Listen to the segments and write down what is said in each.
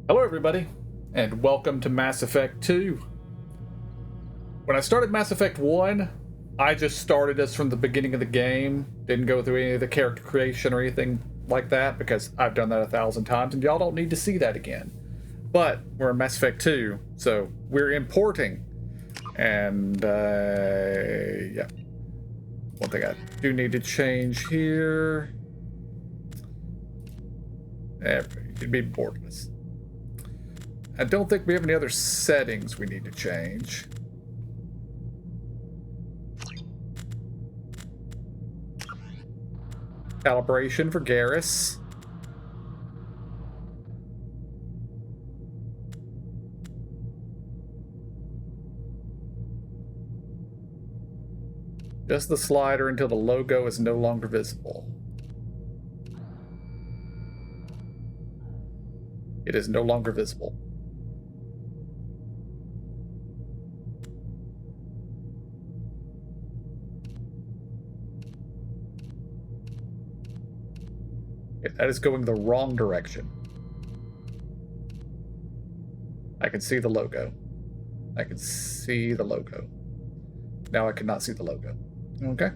Hello everybody, and welcome to Mass Effect 2. When I started Mass Effect 1, I just started us from the beginning of the game. Didn't go through any of the character creation or anything like that, because I've done that 1,000 times, and y'all don't need to see that again. But we're in Mass Effect 2, so we're importing. And, yeah. One thing I do need to change here. You can be borderless. I don't think we have any other settings we need to change. Calibration for Garrus. Just the slider until the logo is no longer visible. It is no longer visible. That is going the wrong direction. I can see the logo. I can see the logo. Now I cannot see the logo. Okay.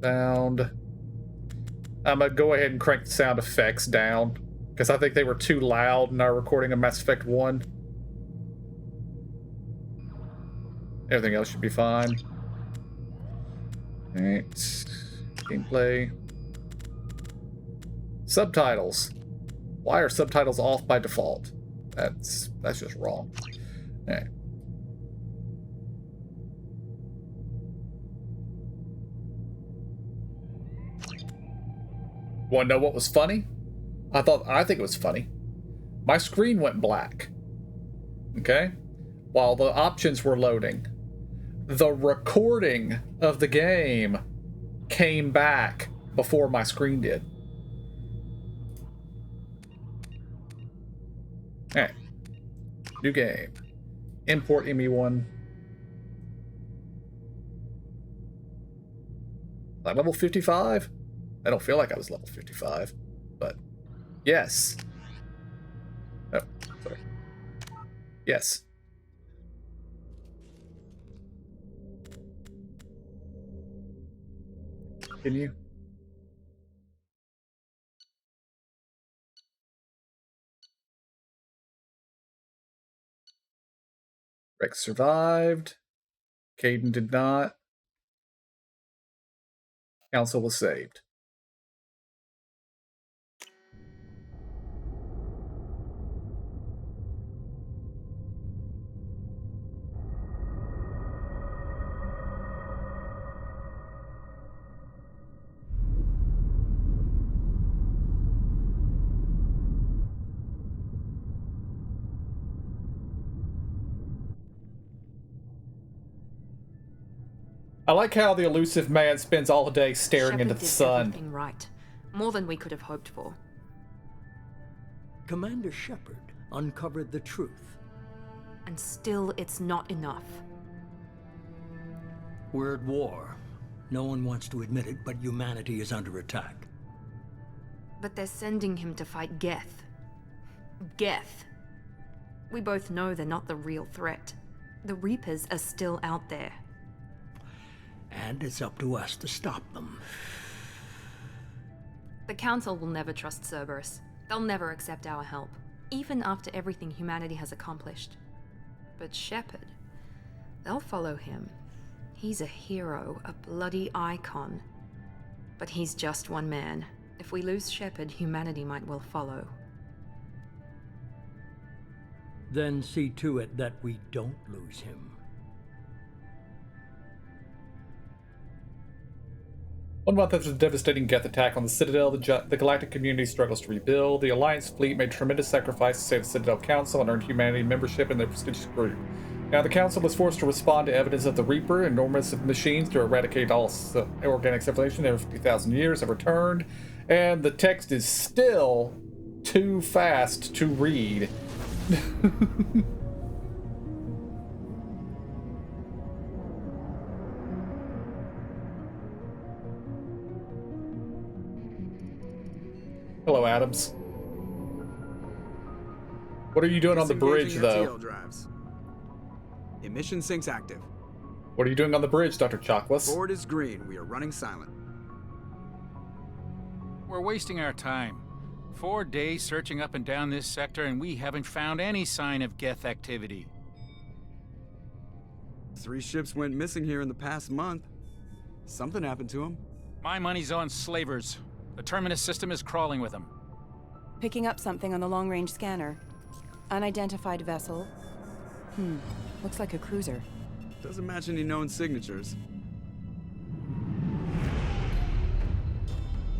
Sound. I'm going to go ahead and crank the sound effects down, because I think they were too loud in our recording of Mass Effect 1. Everything else should be fine. Alright. Gameplay. Subtitles. Why are subtitles off by default? That's just wrong. Alright. Want to know what was funny? I think it was funny. My screen went black. Okay? While the options were loading. The recording of the game came back before my screen did. Alright. New game. Import ME1. I'm level 55? I don't feel like I was level 55, but yes. Oh, sorry. Yes. Continue. Rex survived. Caden did not. Council was saved. I like how the elusive man spends all day staring into the sun. Everything right. More than we could have hoped for. Commander Shepard uncovered the truth. And still, it's not enough. We're at war. No one wants to admit it, but humanity is under attack. But they're sending him to fight Geth. Geth. We both know they're not the real threat. The Reapers are still out there. And it's up to us to stop them. The Council will never trust Cerberus. They'll never accept our help, even after everything humanity has accomplished. But Shepard, they'll follow him. He's a hero, a bloody icon. But he's just one man. If we lose Shepard, humanity might well follow. Then see to it that we don't lose him. 1 month after the devastating Geth attack on the Citadel, the galactic community struggles to rebuild. The Alliance fleet made tremendous sacrifices to save the Citadel Council and earned humanity membership in their prestigious group. Now the Council was forced to respond to evidence of the Reaper, enormous machines to eradicate all organic civilization every 50,000 years have returned, and the text is still too fast to read. Hello, Adams. What are you doing on the bridge, Disengaging though? FTL drives. Emission sinks active. What are you doing on the bridge, Dr. Chocolates? Board is green. We are running silent. We're wasting our time. 4 days searching up and down this sector, and we haven't found any sign of Geth activity. 3 ships went missing here in the past month. Something happened to them. My money's on slavers. The Terminus system is crawling with them. Picking up something on the long-range scanner. Unidentified vessel. Looks like a cruiser. Doesn't match any known signatures.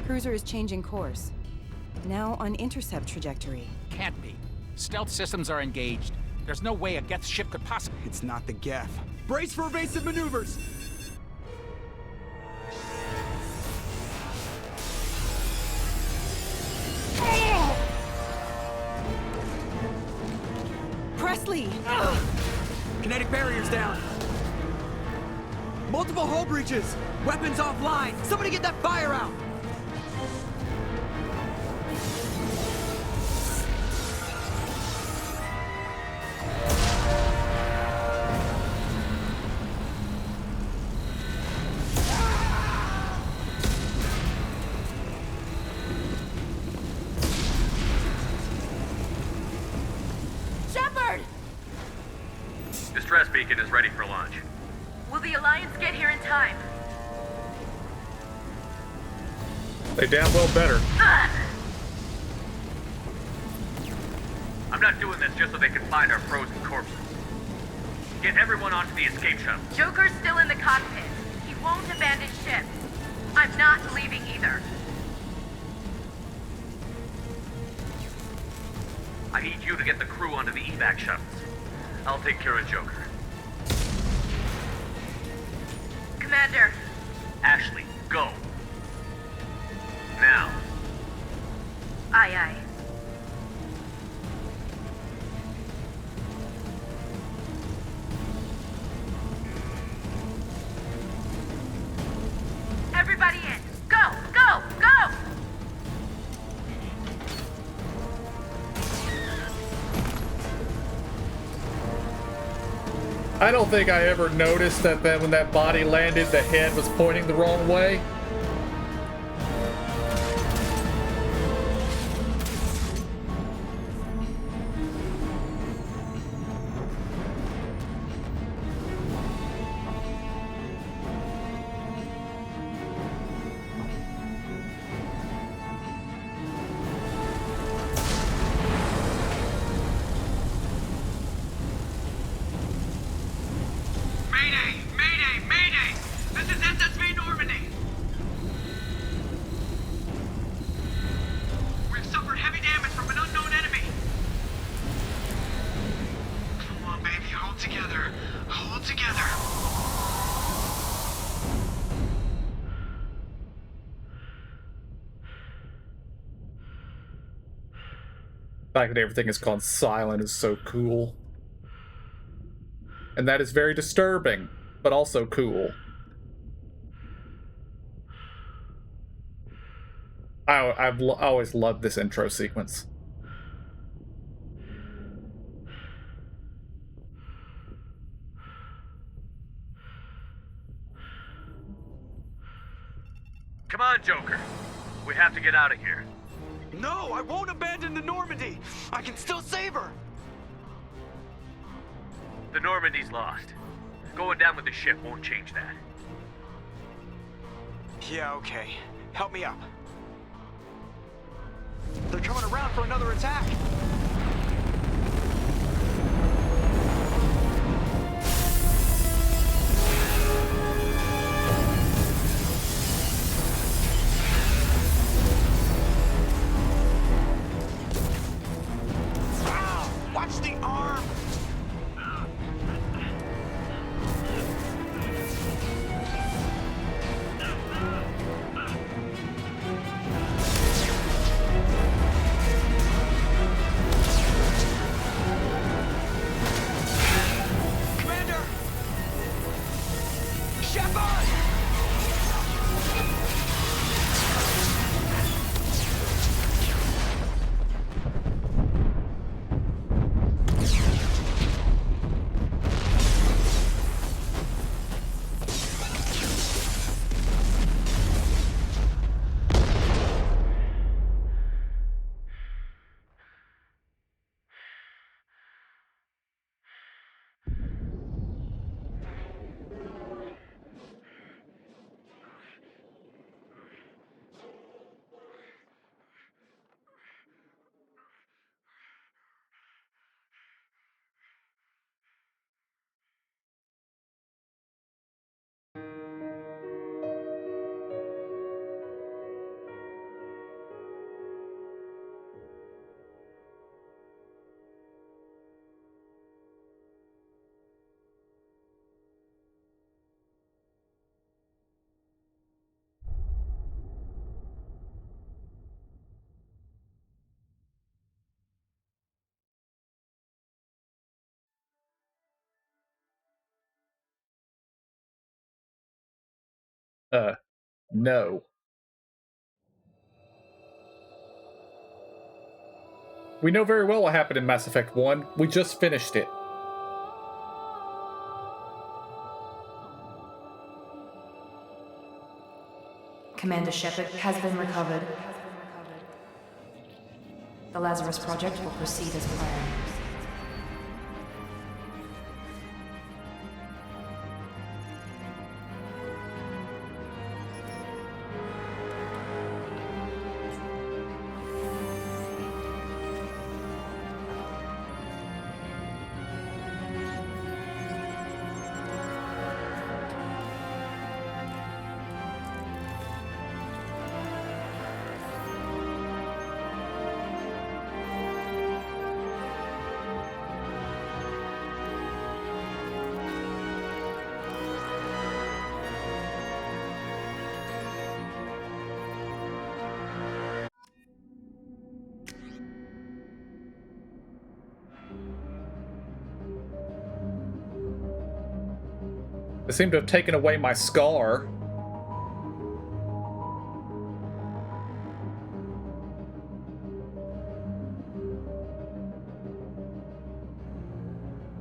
Cruiser is changing course. Now on intercept trajectory. Can't be. Stealth systems are engaged. There's no way a Geth ship could possibly... It's not the Geth. Brace for evasive maneuvers! Presley! Kinetic barriers down. Multiple hull breaches. Weapons offline. Somebody get that fire out. Shepard! Distress beacon is ready for launch. Will the Alliance get here in time? They damn well better. I'm not doing this just so they can find our frozen corpses. Get everyone onto the escape shuttle. Joker's still in the cockpit. He won't abandon ship. I'm not leaving either. I need you to get the crew onto the evac shuttles. I'll take care of Joker. Commander, Ashley, go. Now. aye aye. Everybody in. Go, go, go! I don't think I ever noticed that when that body landed, the head was pointing the wrong way. Mayday! Mayday! Mayday! This is SSV Normandy! We've suffered heavy damage from an unknown enemy! Come on, baby, hold together. Hold together. The fact that everything is gone silent is so cool. And that is very disturbing, but also cool. I've always loved this intro sequence. Come on, Joker. We have to get out of here. No, I won't abandon the Normandy. I can still save her. The Normandy's lost. Going down with the ship won't change that. Yeah, okay. Help me up. They're coming around for another attack. Wow! Watch the arm! No. We know very well what happened in Mass Effect 1. We just finished it. Commander Shepard has been recovered. The Lazarus Project will proceed as planned. They seem to have taken away my scar.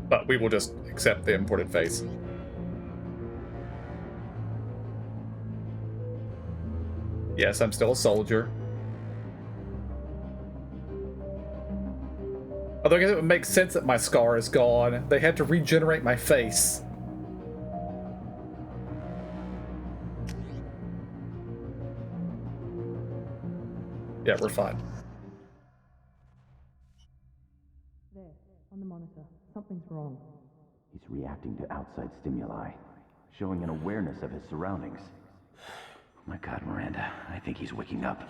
But we will just accept the imported face. Yes, I'm still a soldier. Although I guess it would make sense that my scar is gone. They had to regenerate my face. Yeah, we're fine. There, on the monitor. Something's wrong. He's reacting to outside stimuli, showing an awareness of his surroundings. Oh my God, Miranda, I think he's waking up.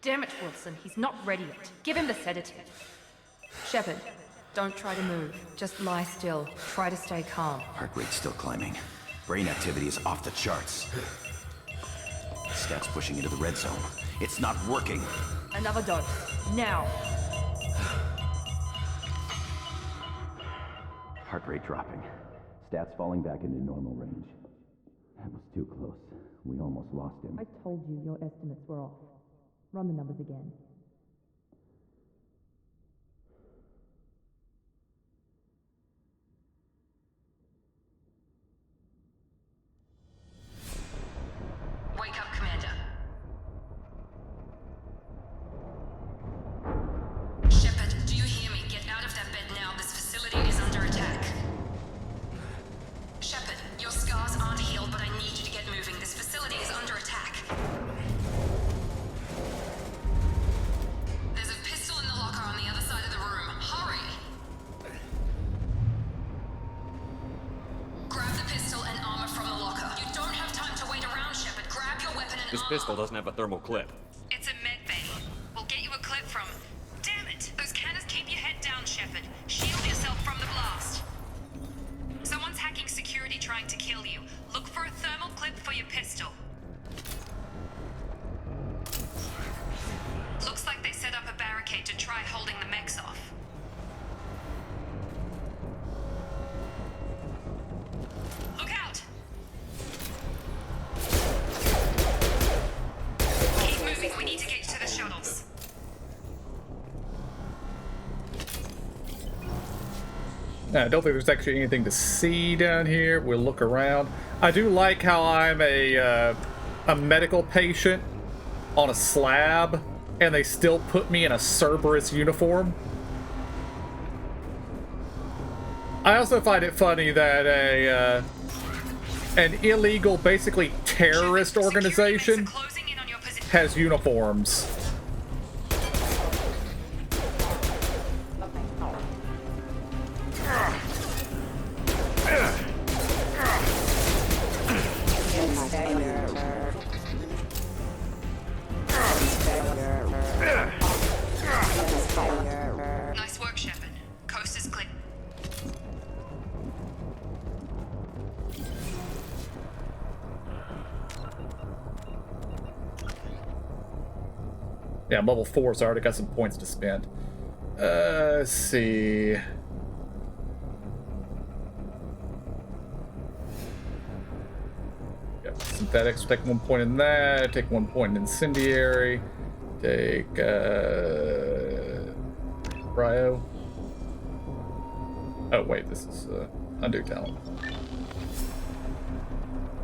Damn it, Wilson, he's not ready yet. Give him the sedative. Shepard, don't try to move. Just lie still. Try to stay calm. Heart rate's still climbing. Brain activity is off the charts. Scout's pushing into the red zone. It's not working. Another dose. Now. Heart rate dropping. Stats falling back into normal range. That was too close. We almost lost him. I told you your estimates were off. Run the numbers again. Wake up, Commander. Shepard, do you hear me? Get out of that bed now. This facility is under attack. Shepard, your scars aren't healed, but I need you to get moving. This facility is under attack. There's a pistol in the locker on the other side of the room. Hurry! Grab the pistol and armor from the locker. You don't have time to wait around, Shepard. Grab your weapon and This armor. pistol doesn't have a thermal clip. It's a med bay. We'll get you a clip from... Damn it! Those cannons, keep your head down, Shepard. Shield yourself from the blast. Someone's hacking security trying to kill you. Look for a thermal clip for your pistol. Looks like they set up a barricade to try holding the mechs off. Look out! Keep moving, we need to get to the shuttles. I don't think there's actually anything to see down here. We'll look around. I do like how I'm a medical patient on a slab, and they still put me in a Cerberus uniform. I also find it funny that an illegal, basically terrorist organization has uniforms. Nice work, Shepard. Coast is clear. Yeah, I'm level 4, so I already got some points to spend. Let's see. synthetics. Take 1 point in that. Take 1 point in incendiary. Take Cryo. Oh wait, this is undo talent.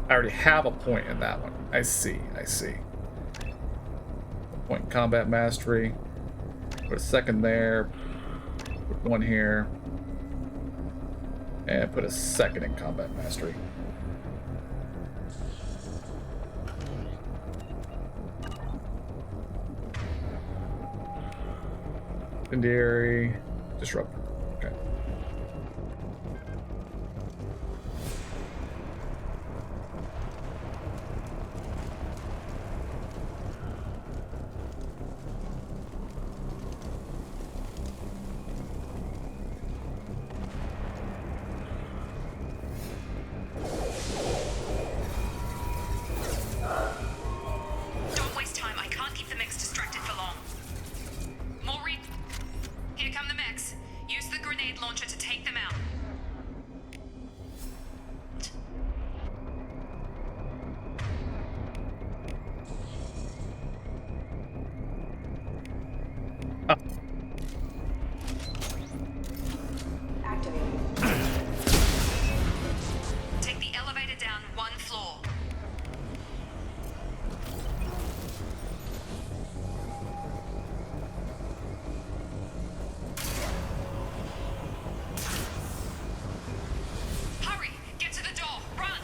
I already have a point in that one. I see. A point in combat mastery. Put a second there. Put 1 here. And put a second in combat mastery. Incendiary. Disruptor. Okay. Don't waste time. I can't keep the mechs distracted for long. Maureen, here come the mechs. Use the grenade launcher to take them out. Take the elevator down 1 floor. Hurry! Get to the door! Run!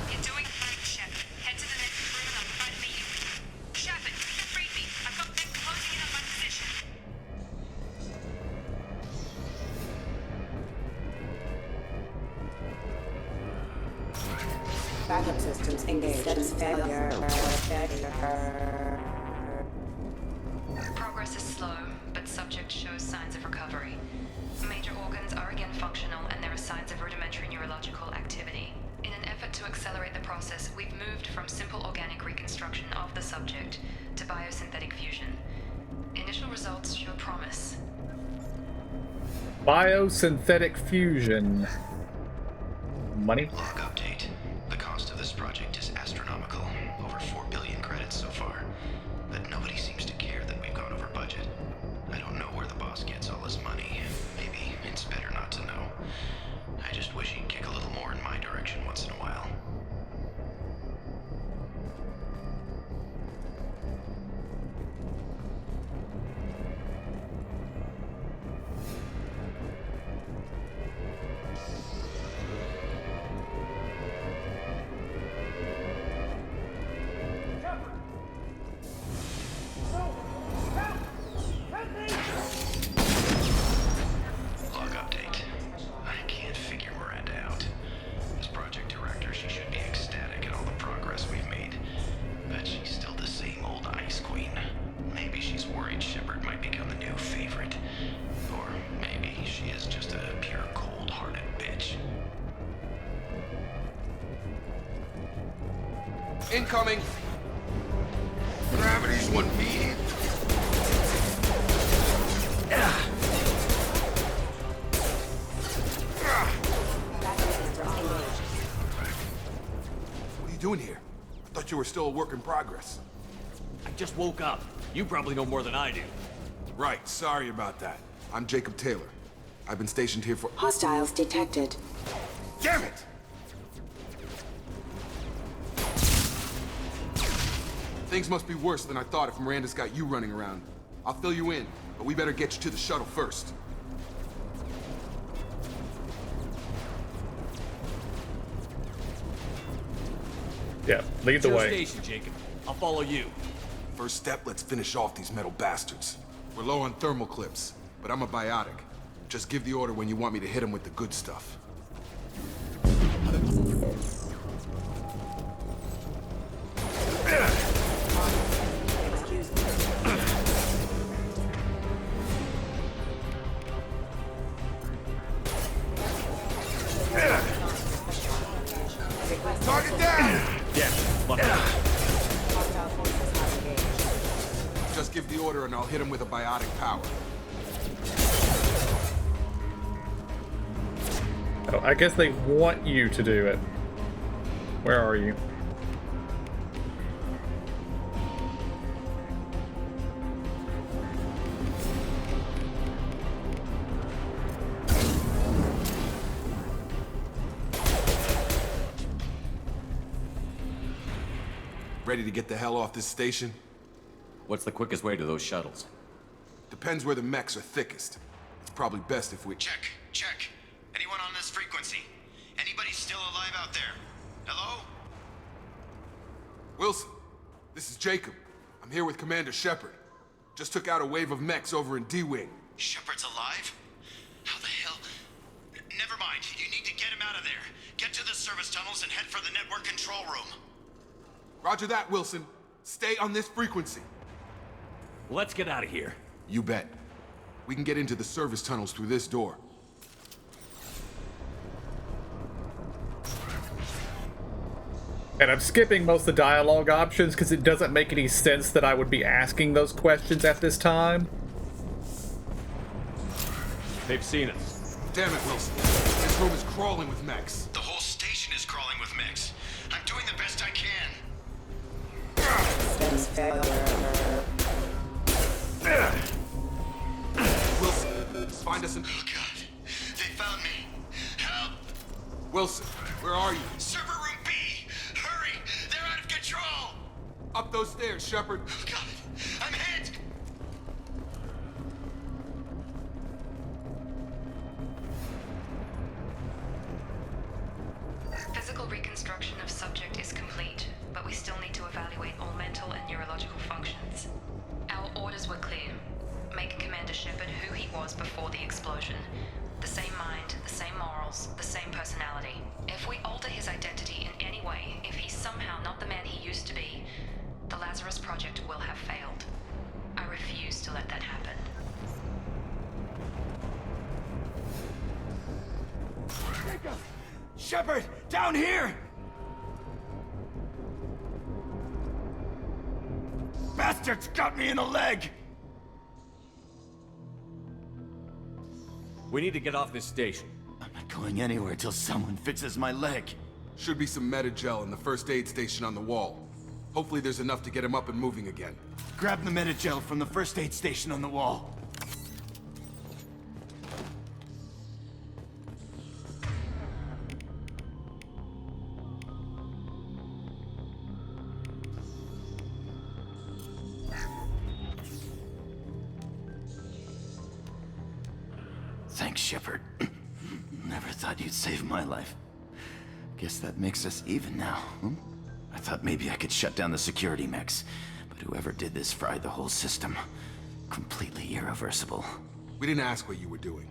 You're doing fine, Shep. Head to the next room and I'll try to meet you. Shepard, read me. I've got them closing in on my position. Backup systems engaged. Status failure. Progress is slow, but subject shows signs of recovery. Major organs are again functional, and there are signs of rudimentary neurological activity. In an effort to accelerate the process, we've moved from simple organic reconstruction of the subject to biosynthetic fusion. Initial results show promise. Biosynthetic fusion. Money? Log update. The cost of this project is astronomical. Over 4 billion credits so far. But nobody seems to care that we've gone over budget. I don't know where the boss gets all his money. Maybe it's better not to know. I just wish he'd kick a little more in my direction once in a while. Log update. I can't figure Miranda out. As project director, she should be ecstatic at all the progress we've made. But she's still the same old ice queen. Maybe she's worried Shepard might become the new favorite. Or maybe she is just a pure cold-hearted bitch. Incoming! Gravity's one beat. What are you doing here? I thought you were still a work in progress. I just woke up. You probably know more than I do. Right, sorry about that. I'm Jacob Taylor. I've been stationed here for— Hostiles detected. Damn it! Things must be worse than I thought if Miranda's got you running around. I'll fill you in, but we better get you to the shuttle first. Yeah, lead the Your way. station, Jacob. I'll follow you. First step, let's finish off these metal bastards. We're low on thermal clips, but I'm a biotic. Just give the order when you want me to hit them with the good stuff. Target down! Yeah, lucky. Just give the order and I'll hit him with a biotic power. Oh, I guess they want you to do it. Where are you? Ready to get the hell off this station? What's the quickest way to those shuttles? Depends where the mechs are thickest. It's probably best if we... Check. Anyone on this frequency? Anybody still alive out there? Hello? Wilson, this is Jacob. I'm here with Commander Shepard. Just took out a wave of mechs over in D-Wing. Shepard's alive? How the hell? Never mind. You need to get him out of there. Get to the service tunnels and head for the network control room. Roger that, Wilson. Stay on this frequency. Let's get out of here. You bet. We can get into the service tunnels through this door. And I'm skipping most of the dialogue options because it doesn't make any sense that I would be asking those questions at this time. They've seen us. Damn it, Wilson. This room is crawling with mechs. The whole station is crawling with mechs. I'm doing the best I can. Wilson, just find us an... Oh, God. They found me. Help! Wilson, where are you? Server room B! Hurry! They're out of control! Up those stairs, Shepard. Oh, God! I'm hit! Physical reconstruction of subject is complete, but we still need to evaluate all mental and neurological functions. Our orders were clear. Make Commander Shepard who he was before the explosion. The same mind, the same morals, the same personality. If we alter his identity in any way, if he's somehow not the man he used to be, the Lazarus Project will have failed. I refuse to let that happen. Shepard! Down here! Bastards got me in the leg! We need to get off this station. I'm not going anywhere till someone fixes my leg. Should be some Metagel in the first aid station on the wall. Hopefully there's enough to get him up and moving again. Grab the Metagel from the first aid station on the wall. Thanks, Shepard. Never thought you'd save my life. Guess that makes us even now, hmm? I thought maybe I could shut down the security mechs, but whoever did this fried the whole system. Completely irreversible. We didn't ask what you were doing.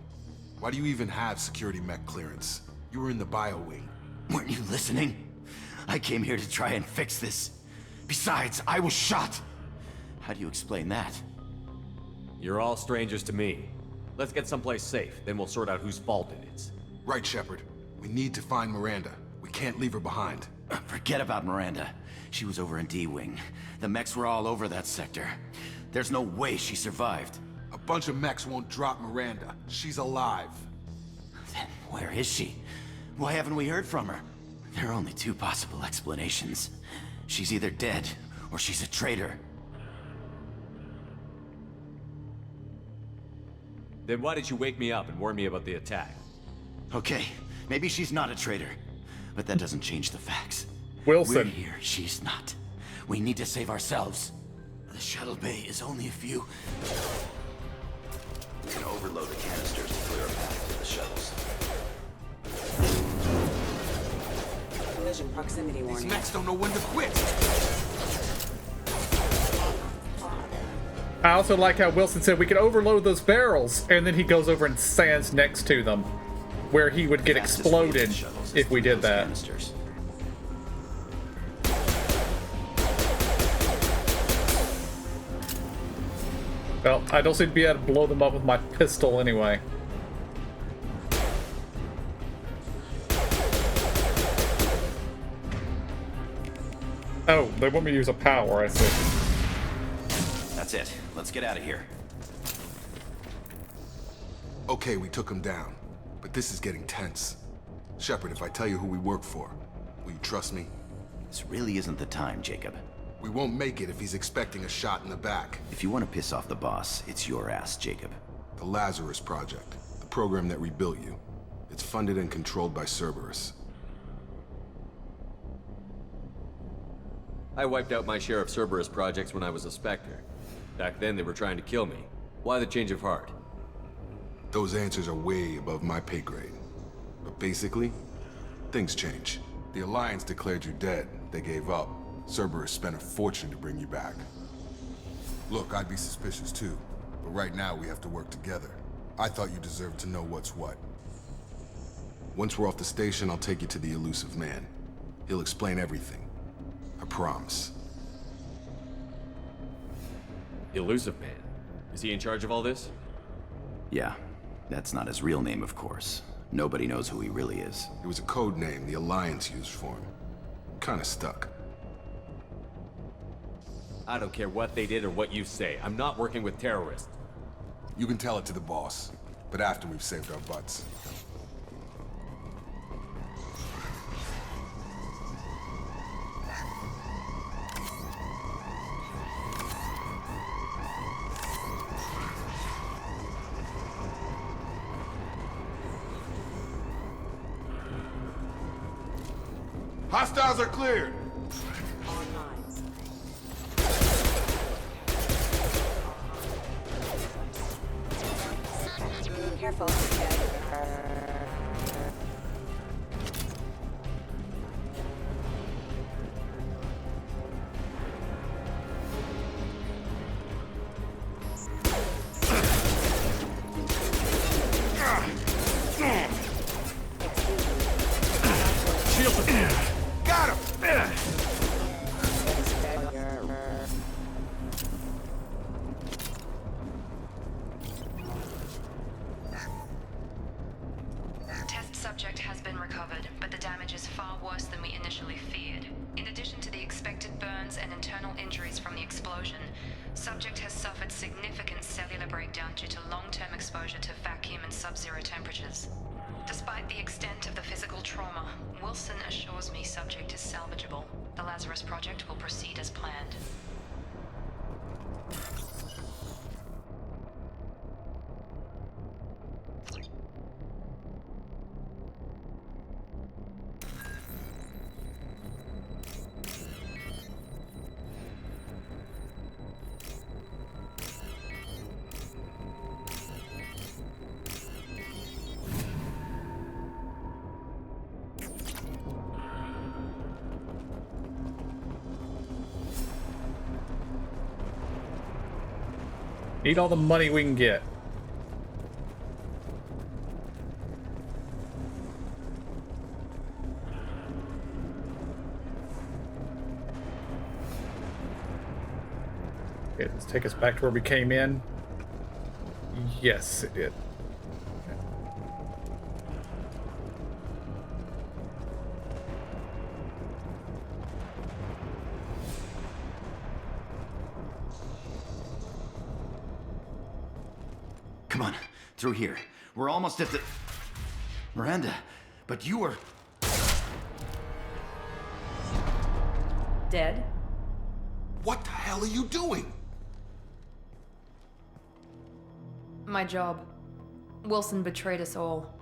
Why do you even have security mech clearance? You were in the bio wing. Weren't you listening? I came here to try and fix this. Besides, I was shot. How do you explain that? You're all strangers to me. Let's get someplace safe, then we'll sort out whose fault it is. Right, Shepard. We need to find Miranda. We can't leave her behind. Forget about Miranda. She was over in D-Wing. The mechs were all over that sector. There's no way she survived. A bunch of mechs won't drop Miranda. She's alive. Then where is she? Why haven't we heard from her? There are only two possible explanations. She's either dead, or she's a traitor. Then why did you wake me up and warn me about the attack? Okay, maybe she's not a traitor, but that doesn't change the facts. Wilson. We're here, she's not. We need to save ourselves. The shuttle bay is only a few... We can overload the canisters to clear a path to the shuttles. Collision proximity warning. These mechs don't know when to quit. I also like how Wilson said we could overload those barrels, and then he goes over and stands next to them, where he would get exploded if we did that. Canisters. Well, I don't seem to be able to blow them up with my pistol anyway. Oh, they want me to use a power, I see. That's it. Let's get out of here. Okay, we took him down. But this is getting tense. Shepard, if I tell you who we work for, will you trust me? This really isn't the time, Jacob. We won't make it if he's expecting a shot in the back. If you want to piss off the boss, it's your ass, Jacob. The Lazarus Project, the program that rebuilt you. It's funded and controlled by Cerberus. I wiped out my share of Cerberus projects when I was a Spectre. Back then, they were trying to kill me. Why the change of heart? Those answers are way above my pay grade. But basically, things change. The Alliance declared you dead. They gave up. Cerberus spent a fortune to bring you back. Look, I'd be suspicious too. But right now, we have to work together. I thought you deserved to know what's what. Once we're off the station, I'll take you to the elusive man. He'll explain everything. I promise. Elusive Man? Is he in charge of all this? Yeah, that's not his real name, of course. Nobody knows who he really is. It was a code name the Alliance used for him. Kinda stuck. I don't care what they did or what you say. I'm not working with terrorists. You can tell it to the boss, but after we've saved our butts. Hostiles are cleared! Careful. Got him! Test subject has been recovered, but the damage is far worse than we initially feared. In addition to the expected burns and internal injuries from the explosion, subject has suffered significant cellular breakdown due to long-term exposure to vacuum and sub-zero temperatures. Despite the extent of the physical trauma, Wilson assures me subject is salvageable. The Lazarus Project will proceed as planned. Need all the money we can get. Okay, let's take us back to where we came in. Yes, it did. Come on, through here. We're almost at the... Miranda, but you were... Dead? What the hell are you doing? My job. Wilson betrayed us all.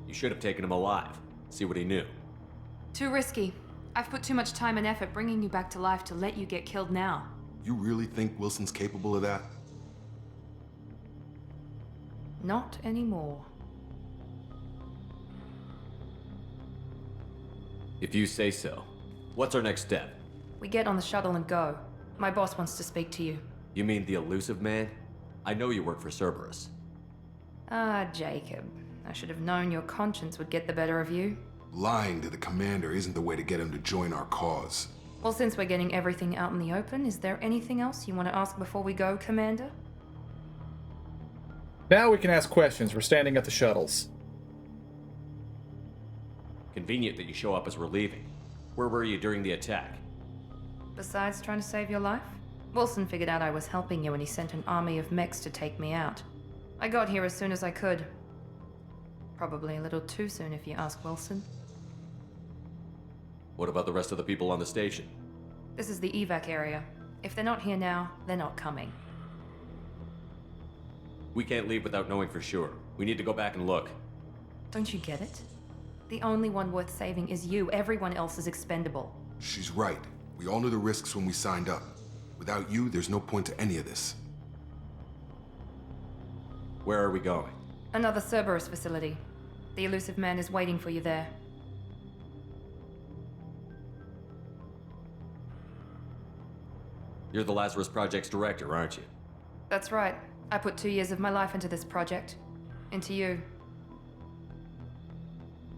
You should have taken him alive. See what he knew. Too risky. I've put too much time and effort bringing you back to life to let you get killed now. You really think Wilson's capable of that? Not anymore. If you say so. What's our next step? We get on the shuttle and go. My boss wants to speak to you. You mean the elusive man? I know you work for Cerberus. Ah, Jacob. I should have known your conscience would get the better of you. Lying to the commander isn't the way to get him to join our cause. Well, since we're getting everything out in the open, is there anything else you want to ask before we go, Commander? Now we can ask questions. We're standing at the shuttles. Convenient that you show up as we're leaving. Where were you during the attack? Besides trying to save your life? Wilson figured out I was helping you and he sent an army of mechs to take me out. I got here as soon as I could. Probably a little too soon if you ask Wilson. What about the rest of the people on the station? This is the evac area. If they're not here now, they're not coming. We can't leave without knowing for sure. We need to go back and look. Don't you get it? The only one worth saving is you. Everyone else is expendable. She's right. We all knew the risks when we signed up. Without you, there's no point to any of this. Where are we going? Another Cerberus facility. The elusive man is waiting for you there. You're the Lazarus Project's director, aren't you? That's right. I put 2 years of my life into this project. Into you.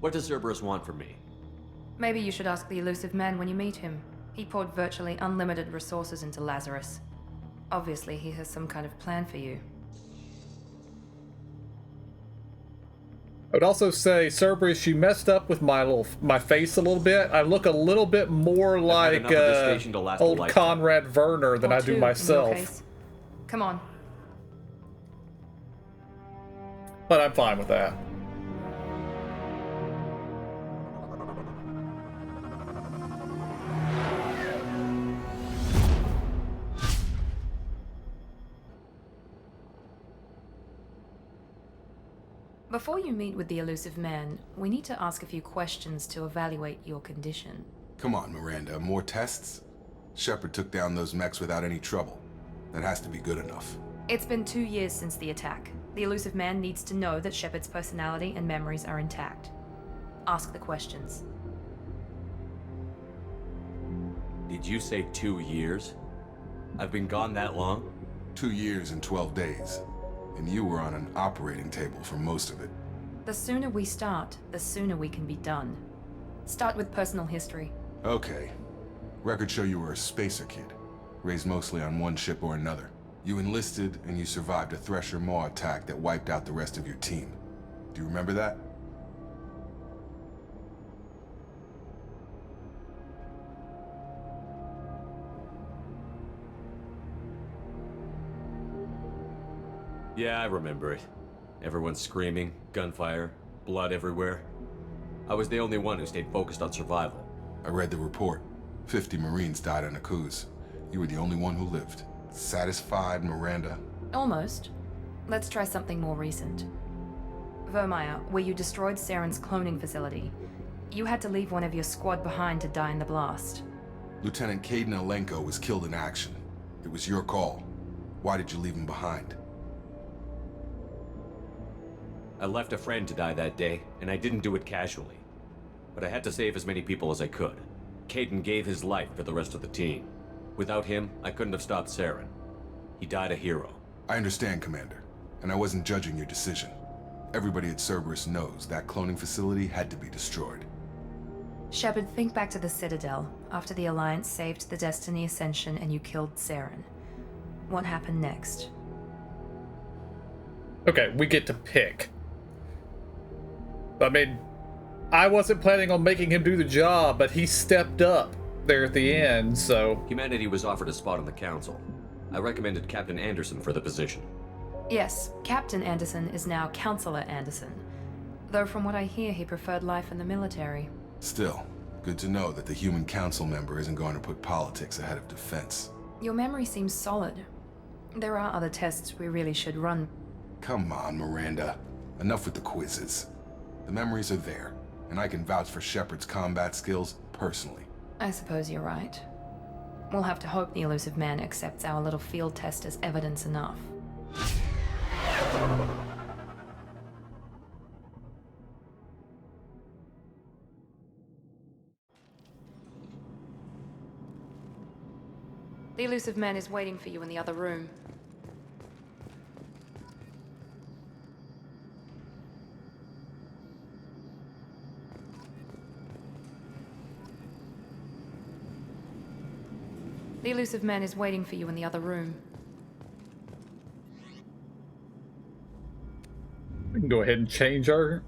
What does Cerberus want from me? Maybe you should ask the elusive man when you meet him. He poured virtually unlimited resources into Lazarus. Obviously, he has some kind of plan for you. I would also say, Cerberus, you messed up with my face a little bit. I look a little bit more like old Conrad Werner than I do myself. Come on. But I'm fine with that. Before you meet with the elusive man, we need to ask a few questions to evaluate your condition. Come on, Miranda, more tests? Shepard took down those mechs without any trouble. That has to be good enough. It's been 2 years since the attack. The elusive man needs to know that Shepard's personality and memories are intact. Ask the questions. Did you say 2 years? I've been gone that long? 2 years and 12 days. And you were on an operating table for most of it. The sooner we start, the sooner we can be done. Start with personal history. Okay. Records show you were a spacer kid, raised mostly on one ship or another. You enlisted and you survived a Thresher Maw attack that wiped out the rest of your team. Do you remember that? Yeah, I remember it. Everyone screaming, gunfire, blood everywhere. I was the only one who stayed focused on survival. I read the report. 50 Marines died on Akuz. You were the only one who lived. Satisfied, Miranda? Almost. Let's try something more recent. Vermeer, where you destroyed Saren's cloning facility. You had to leave one of your squad behind to die in the blast. Lieutenant Caden Alenko was killed in action. It was your call. Why did you leave him behind? I left a friend to die that day, and I didn't do it casually. But I had to save as many people as I could. Caden gave his life for the rest of the team. Without him, I couldn't have stopped Saren. He died a hero. I understand, Commander, and I wasn't judging your decision. Everybody at Cerberus knows that cloning facility had to be destroyed. Shepard, think back to the Citadel, after the Alliance saved the Destiny Ascension and you killed Saren. What happened next? Okay, we get to pick. I mean, I wasn't planning on making him do the job, but he stepped up there at the end, so... Humanity was offered a spot on the Council. I recommended Captain Anderson for the position. Yes, Captain Anderson is now Counselor Anderson. Though from what I hear, he preferred life in the military. Still, good to know that the human council member isn't going to put politics ahead of defense. Your memory seems solid. There are other tests we really should run. Come on, Miranda. Enough with the quizzes. The memories are there, and I can vouch for Shepard's combat skills personally. I suppose you're right. We'll have to hope the elusive man accepts our little field test as evidence enough. The elusive man is waiting for you in the other room. The elusive man is waiting for you in the other room. We can go ahead and change our...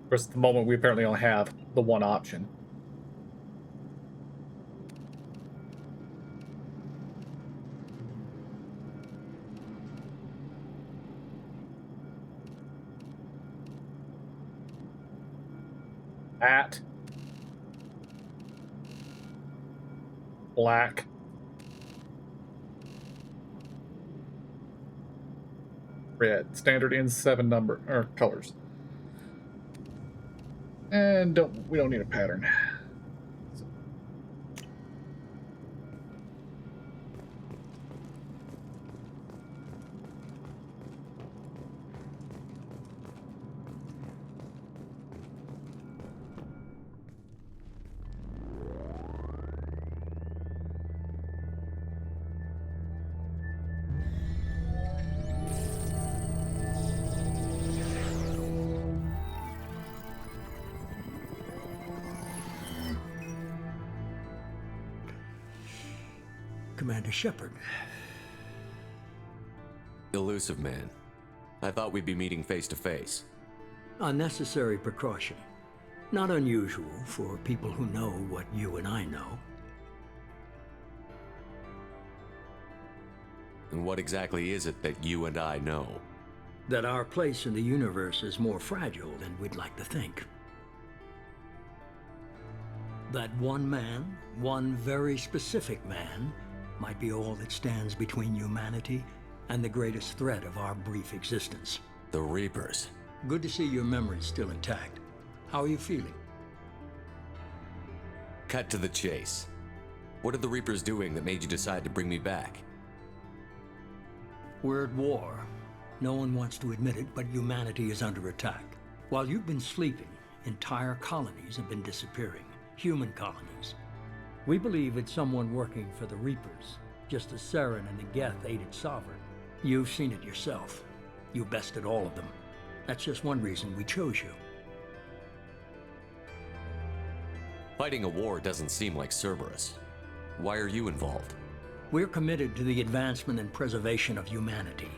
Of course, at the moment, we apparently only have the one option. At black. Red. Standard N7 number or colors. And we don't need a pattern. Commander Shepard. Elusive man. I thought we'd be meeting face to face. Unnecessary precaution. Not unusual for people who know what you and I know. And what exactly is it that you and I know? That our place in the universe is more fragile than we'd like to think. That one man, one very specific man, might be all that stands between humanity and the greatest threat of our brief existence. The Reapers. Good to see your memory's still intact. How are you feeling? Cut to the chase. What are the Reapers doing that made you decide to bring me back? We're at war. No one wants to admit it, but humanity is under attack. While you've been sleeping, entire colonies have been disappearing. Human colonies. We believe it's someone working for the Reapers, just as Saren and the Geth aided Sovereign. You've seen it yourself. You bested all of them. That's just one reason we chose you. Fighting a war doesn't seem like Cerberus. Why are you involved? We're committed to the advancement and preservation of humanity.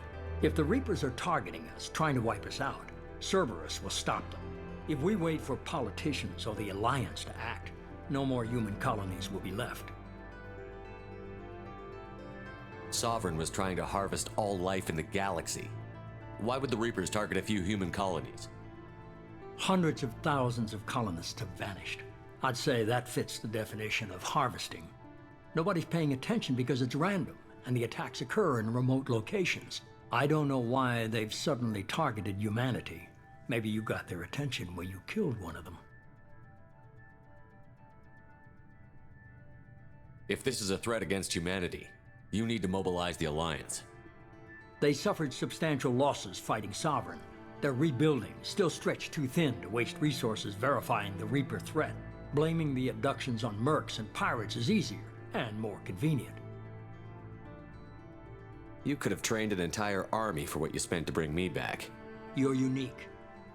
If the Reapers are targeting us, trying to wipe us out, Cerberus will stop them. If we wait for politicians or the Alliance to act, no more human colonies will be left. Sovereign was trying to harvest all life in the galaxy. Why would the Reapers target a few human colonies? Hundreds of thousands of colonists have vanished. I'd say that fits the definition of harvesting. Nobody's paying attention because it's random, and the attacks occur in remote locations. I don't know why they've suddenly targeted humanity. Maybe you got their attention when you killed one of them. If this is a threat against humanity, you need to mobilize the Alliance. They suffered substantial losses fighting Sovereign. They're rebuilding, still stretched too thin to waste resources verifying the Reaper threat. Blaming the abductions on mercs and pirates is easier and more convenient. You could have trained an entire army for what you spent to bring me back. You're unique.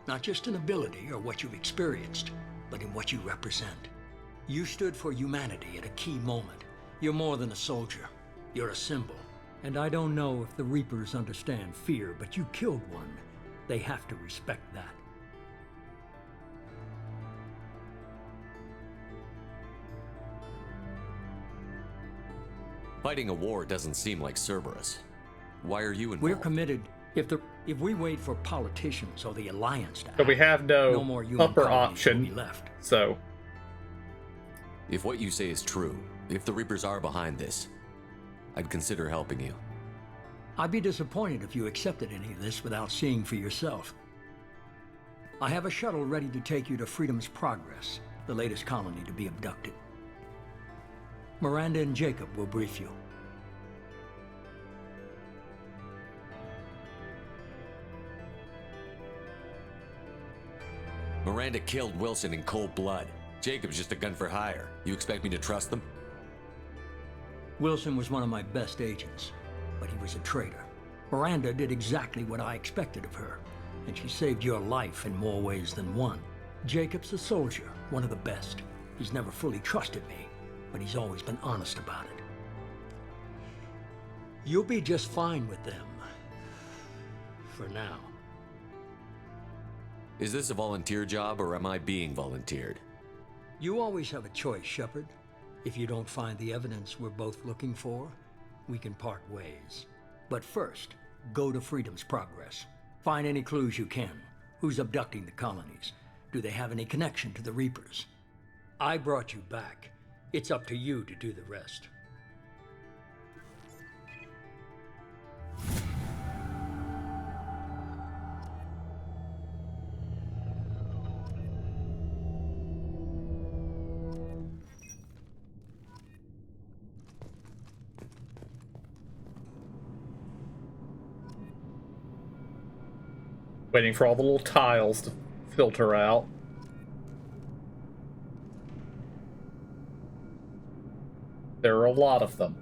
Not just in ability or what you've experienced, but in what you represent. You stood for humanity at a key moment. You're more than a soldier. You're a symbol. And I don't know if the Reapers understand fear, but you killed one. They have to respect that. Fighting a war doesn't seem like Cerberus. Why are you involved? We're committed. If we wait for politicians or the Alliance to act, But we have no more human upper colonies will option. be left. So If what you say is true, if the Reapers are behind this, I'd consider helping you. I'd be disappointed if you accepted any of this without seeing for yourself. I have a shuttle ready to take you to Freedom's Progress, the latest colony to be abducted. Miranda and Jacob will brief you. Miranda killed Wilson in cold blood. Jacob's just a gun for hire. You expect me to trust them? Wilson was one of my best agents, but he was a traitor. Miranda did exactly what I expected of her, and she saved your life in more ways than one. Jacob's a soldier, one of the best. He's never fully trusted me, but he's always been honest about it. You'll be just fine with them. For now. Is this a volunteer job, or am I being volunteered? You always have a choice, Shepard. If you don't find the evidence we're both looking for, we can part ways. But first, go to Freedom's Progress. Find any clues you can. Who's abducting the colonies? Do they have any connection to the Reapers? I brought you back. It's up to you to do the rest. Waiting for all the little tiles to filter out. There are a lot of them.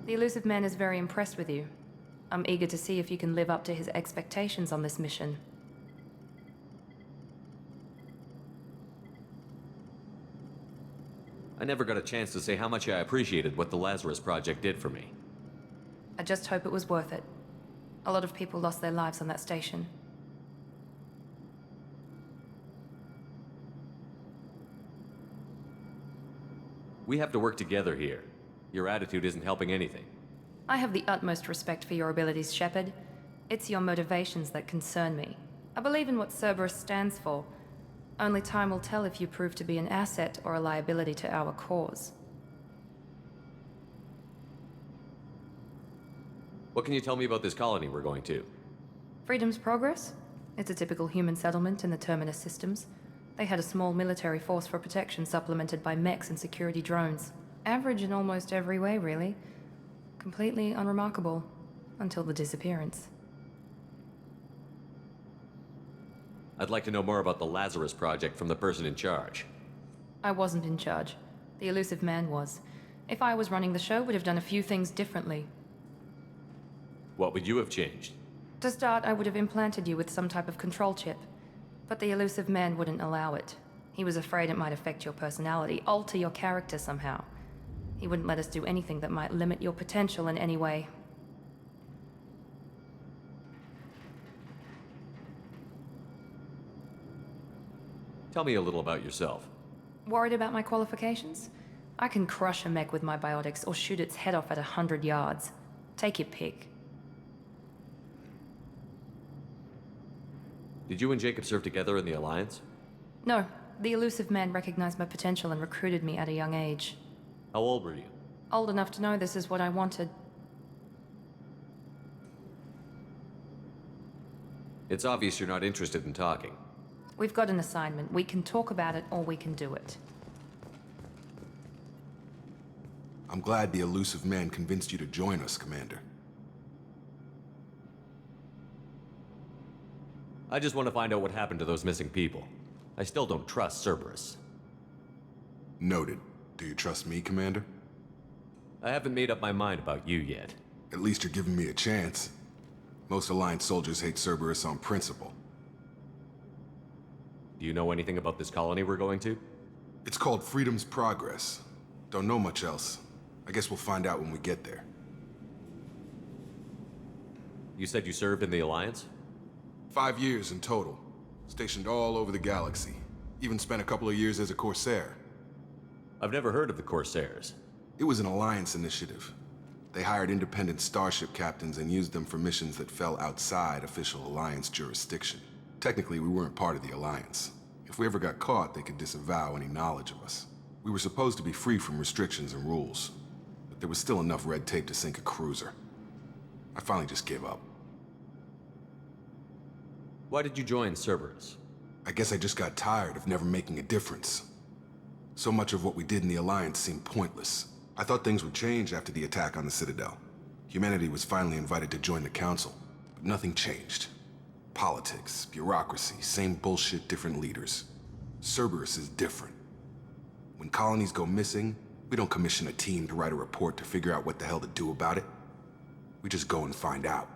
The elusive man is very impressed with you. I'm eager to see if you can live up to his expectations on this mission. I never got a chance to say how much I appreciated what the Lazarus Project did for me. I just hope it was worth it. A lot of people lost their lives on that station. We have to work together here. Your attitude isn't helping anything. I have the utmost respect for your abilities, Shepard. It's your motivations that concern me. I believe in what Cerberus stands for. Only time will tell if you prove to be an asset or a liability to our cause. What can you tell me about this colony we're going to? Freedom's Progress? It's a typical human settlement in the Terminus systems. They had a small military force for protection supplemented by mechs and security drones. Average in almost every way, really. Completely unremarkable. Until the disappearance. I'd like to know more about the Lazarus Project from the person in charge. I wasn't in charge. The elusive man was. If I was running the show, would have done a few things differently. What would you have changed? To start, I would have implanted you with some type of control chip. But the elusive man wouldn't allow it. He was afraid it might affect your personality, alter your character somehow. He wouldn't let us do anything that might limit your potential in any way. Tell me a little about yourself. Worried about my qualifications? I can crush a mech with my biotics or shoot its head off at 100 yards. Take your pick. Did you and Jacob serve together in the Alliance? No, the elusive man recognized my potential and recruited me at a young age. How old were you? Old enough to know this is what I wanted. It's obvious you're not interested in talking. We've got an assignment. We can talk about it or we can do it. I'm glad the elusive man convinced you to join us, Commander. I just want to find out what happened to those missing people. I still don't trust Cerberus. Noted. Do you trust me, Commander? I haven't made up my mind about you yet. At least you're giving me a chance. Most Alliance soldiers hate Cerberus on principle. Do you know anything about this colony we're going to? It's called Freedom's Progress. Don't know much else. I guess we'll find out when we get there. You said you served in the Alliance? 5 years in total. Stationed all over the galaxy. Even spent a couple of years as a Corsair. I've never heard of the Corsairs. It was an Alliance initiative. They hired independent starship captains and used them for missions that fell outside official Alliance jurisdiction. Technically, we weren't part of the Alliance. If we ever got caught, they could disavow any knowledge of us. We were supposed to be free from restrictions and rules, but there was still enough red tape to sink a cruiser. I finally just gave up. Why did you join Cerberus? I guess I just got tired of never making a difference. So much of what we did in the Alliance seemed pointless. I thought things would change after the attack on the Citadel. Humanity was finally invited to join the Council, but nothing changed. Politics, bureaucracy, same bullshit, different leaders. Cerberus is different. When colonies go missing, we don't commission a team to write a report to figure out what the hell to do about it. We just go and find out.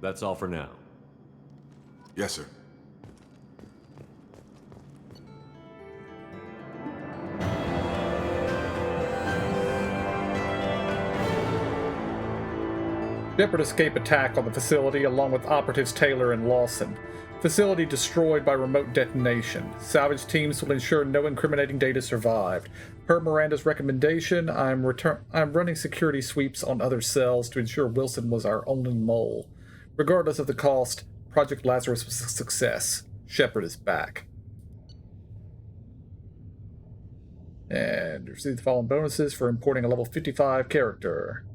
That's all for now. Yes, sir. Shepard escape attack on the facility along with operatives Taylor and Lawson. Facility destroyed by remote detonation. Salvage teams will ensure no incriminating data survived. Per Miranda's recommendation, I'm running security sweeps on other cells to ensure Wilson was our only mole. Regardless of the cost, Project Lazarus was a success. Shepard is back. And receive the following bonuses for importing a level 55 character.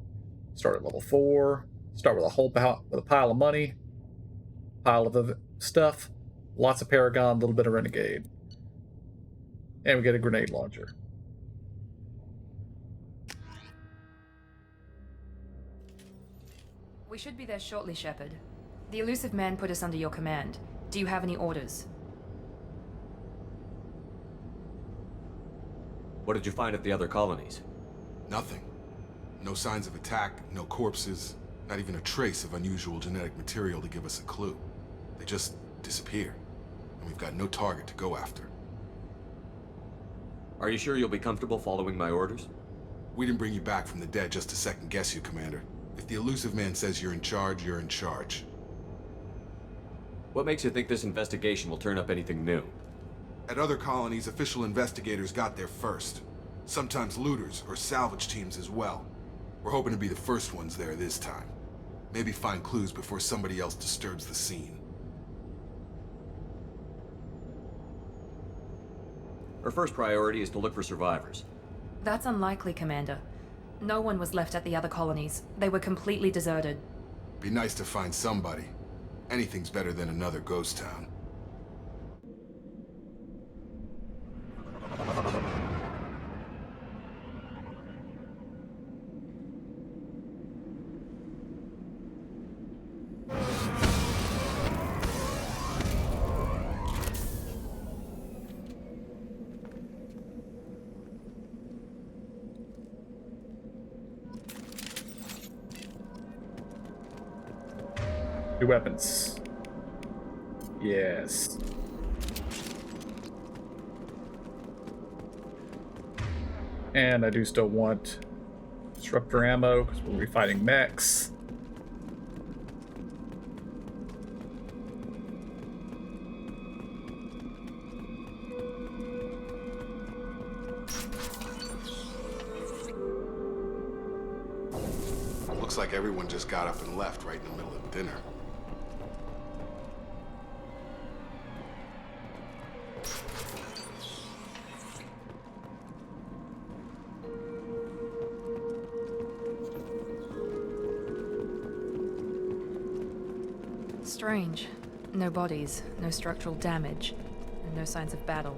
Start at level 4. Start with a pile of money. Pile of stuff. Lots of Paragon, a little bit of Renegade. And we get a grenade launcher. We should be there shortly, Shepard. The elusive man put us under your command. Do you have any orders? What did you find at the other colonies? Nothing. No signs of attack, no corpses, not even a trace of unusual genetic material to give us a clue. They just disappear, and we've got no target to go after. Are you sure you'll be comfortable following my orders? We didn't bring you back from the dead just to second guess you, Commander. If the elusive man says you're in charge, you're in charge. What makes you think this investigation will turn up anything new? At other colonies, official investigators got there first. Sometimes looters or salvage teams as well. We're hoping to be the first ones there this time. Maybe find clues before somebody else disturbs the scene. Our first priority is to look for survivors. That's unlikely, Commander. No one was left at the other colonies. They were completely deserted. Be nice to find somebody. Anything's better than another ghost town. New weapons. Yes. And I do still want disruptor ammo because we'll be fighting mechs. Looks like everyone just got up and left right in the middle of dinner. Strange. No bodies, no structural damage, and no signs of battle.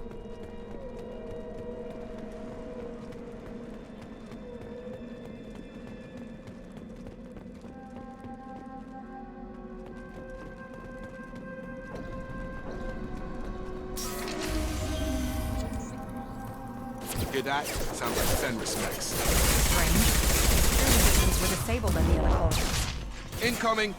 Hear that? Sounds like Fenris mechs. Strange. Security systems were disabled at the other colonies. Incoming!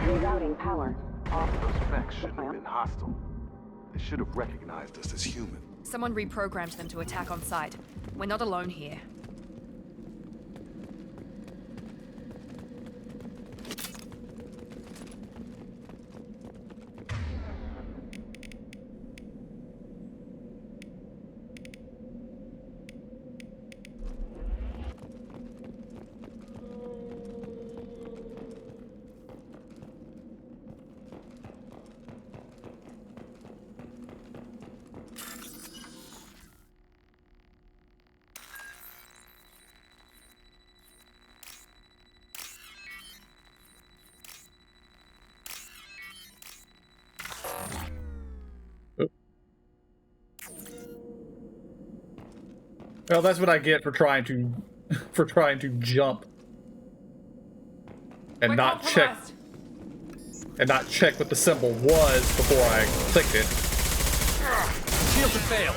Rerouting power. Those mechs shouldn't have been hostile. They should have recognized us as human. Someone reprogrammed them to attack on sight. We're not alone here. Well, that's what I get for trying to jump and not check. and not check what the symbol was before I clicked it. Shield to fail.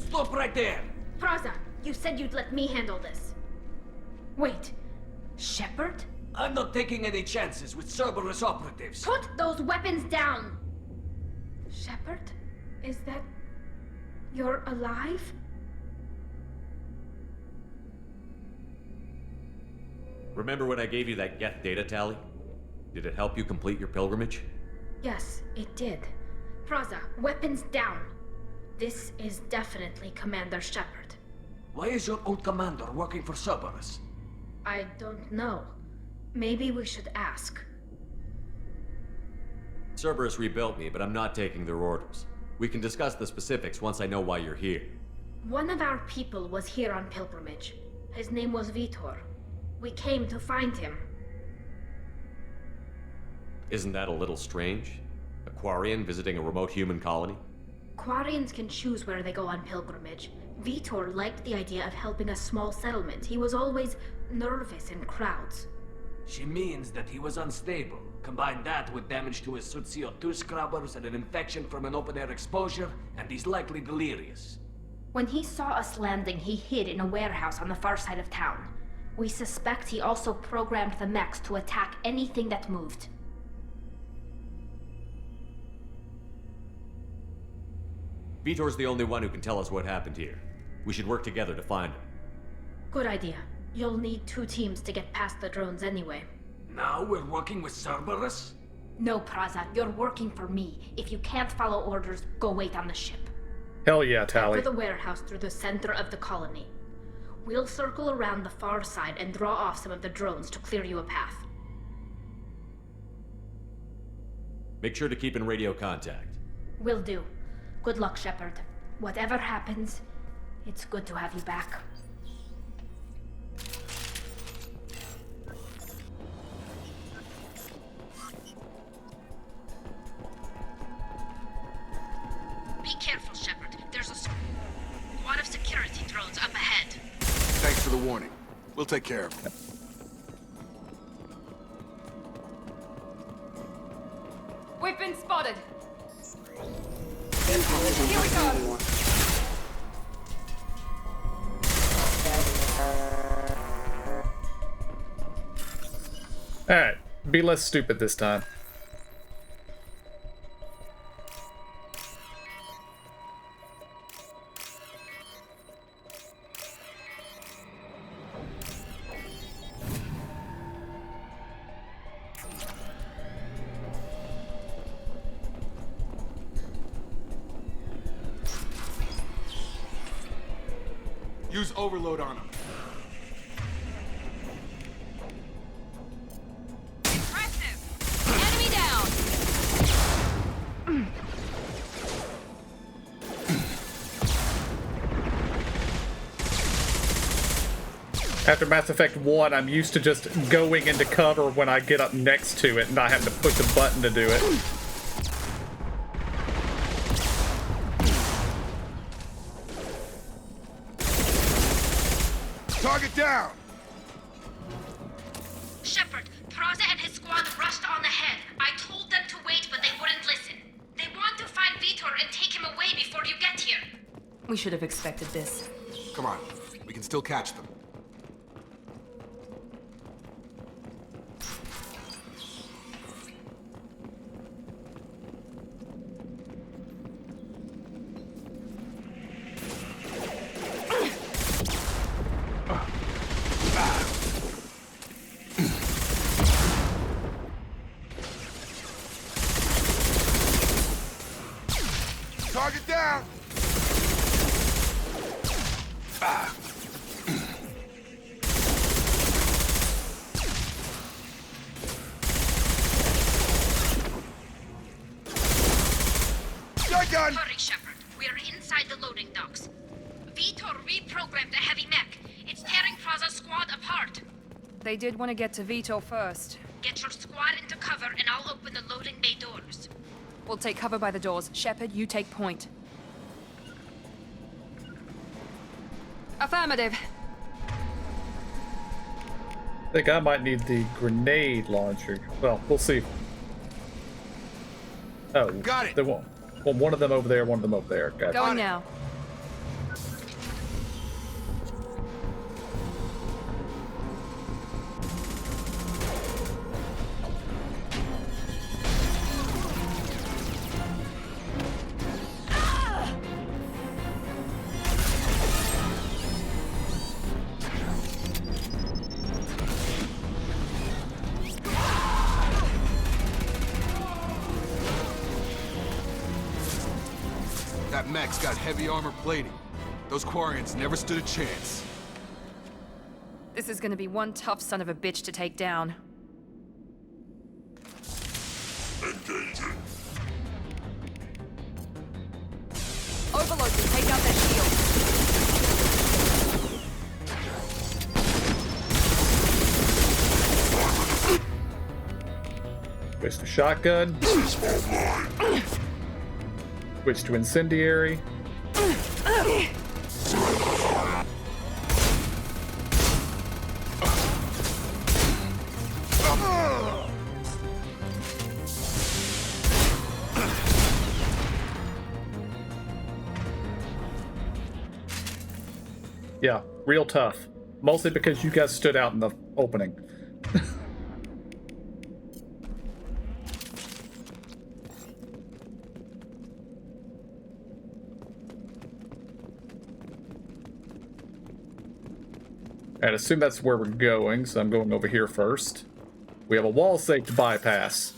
Stop right there! Praza, you said you'd let me handle this. Wait, Shepard? I'm not taking any chances with Cerberus operatives. Put those weapons down! Shepard? Is that... you're alive? Remember when I gave you that Geth data tally? Did it help you complete your pilgrimage? Yes, it did. Praza, weapons down. This is definitely Commander Shepard. Why is your old commander working for Cerberus? I don't know. Maybe we should ask. Cerberus rebuilt me, but I'm not taking their orders. We can discuss the specifics once I know why you're here. One of our people was here on pilgrimage. His name was Vitor. We came to find him. Isn't that a little strange? A Quarian visiting a remote human colony? Quarians can choose where they go on pilgrimage. Vitor liked the idea of helping a small settlement. He was always nervous in crowds. She means that he was unstable. Combine that with damage to his suit CO2 scrubbers and an infection from an open-air exposure, and he's likely delirious. When he saw us landing, he hid in a warehouse on the far side of town. We suspect he also programmed the mechs to attack anything that moved. Vitor's the only one who can tell us what happened here. We should work together to find him. Good idea. You'll need 2 teams to get past the drones anyway. Now we're working with Cerberus? No, Praza, you're working for me. If you can't follow orders, go wait on the ship. Hell yeah, Tally. Enter the warehouse through the center of the colony. We'll circle around the far side and draw off some of the drones to clear you a path. Make sure to keep in radio contact. Will do. Good luck, Shepard. Whatever happens, it's good to have you back. Be careful, Shepard. There's a squad of security drones up ahead. Thanks for the warning. We'll take care of them. We've been spotted. Here we go. Alright, be less stupid this time. Use overload on him. Impressive! Enemy down! After Mass Effect 1, I'm used to just going into cover when I get up next to it and not having to push a button to do it. Target down! Shepard, Praza and his squad rushed on ahead. I told them to wait, but they wouldn't listen. They want to find Vitor and take him away before you get here. We should have expected this. Come on, we can still catch them. Target down! Shotgun! Hurry, Shepard. We are inside the loading docks. Vitor reprogrammed the heavy mech. It's tearing Praza's squad apart. They did want to get to Vitor first. Get your squad into cover and I'll open the loading bay doors. We'll take cover by the doors. Shepard, you take point. Affirmative. I think I might need the grenade launcher. Well, we'll see. Oh, got it. They won't. Well, one of them over there, one of them over there. Got Going now. That mech's got heavy armor plating. Those Quarians never stood a chance. This is gonna be one tough son of a bitch to take down. Engaging. Overload to take out their shield. Switch to shotgun. Switch to incendiary. Yeah, real tough. Mostly because you guys stood out in the opening. I'd assume that's where we're going, so I'm going over here first. We have a wall safe to bypass.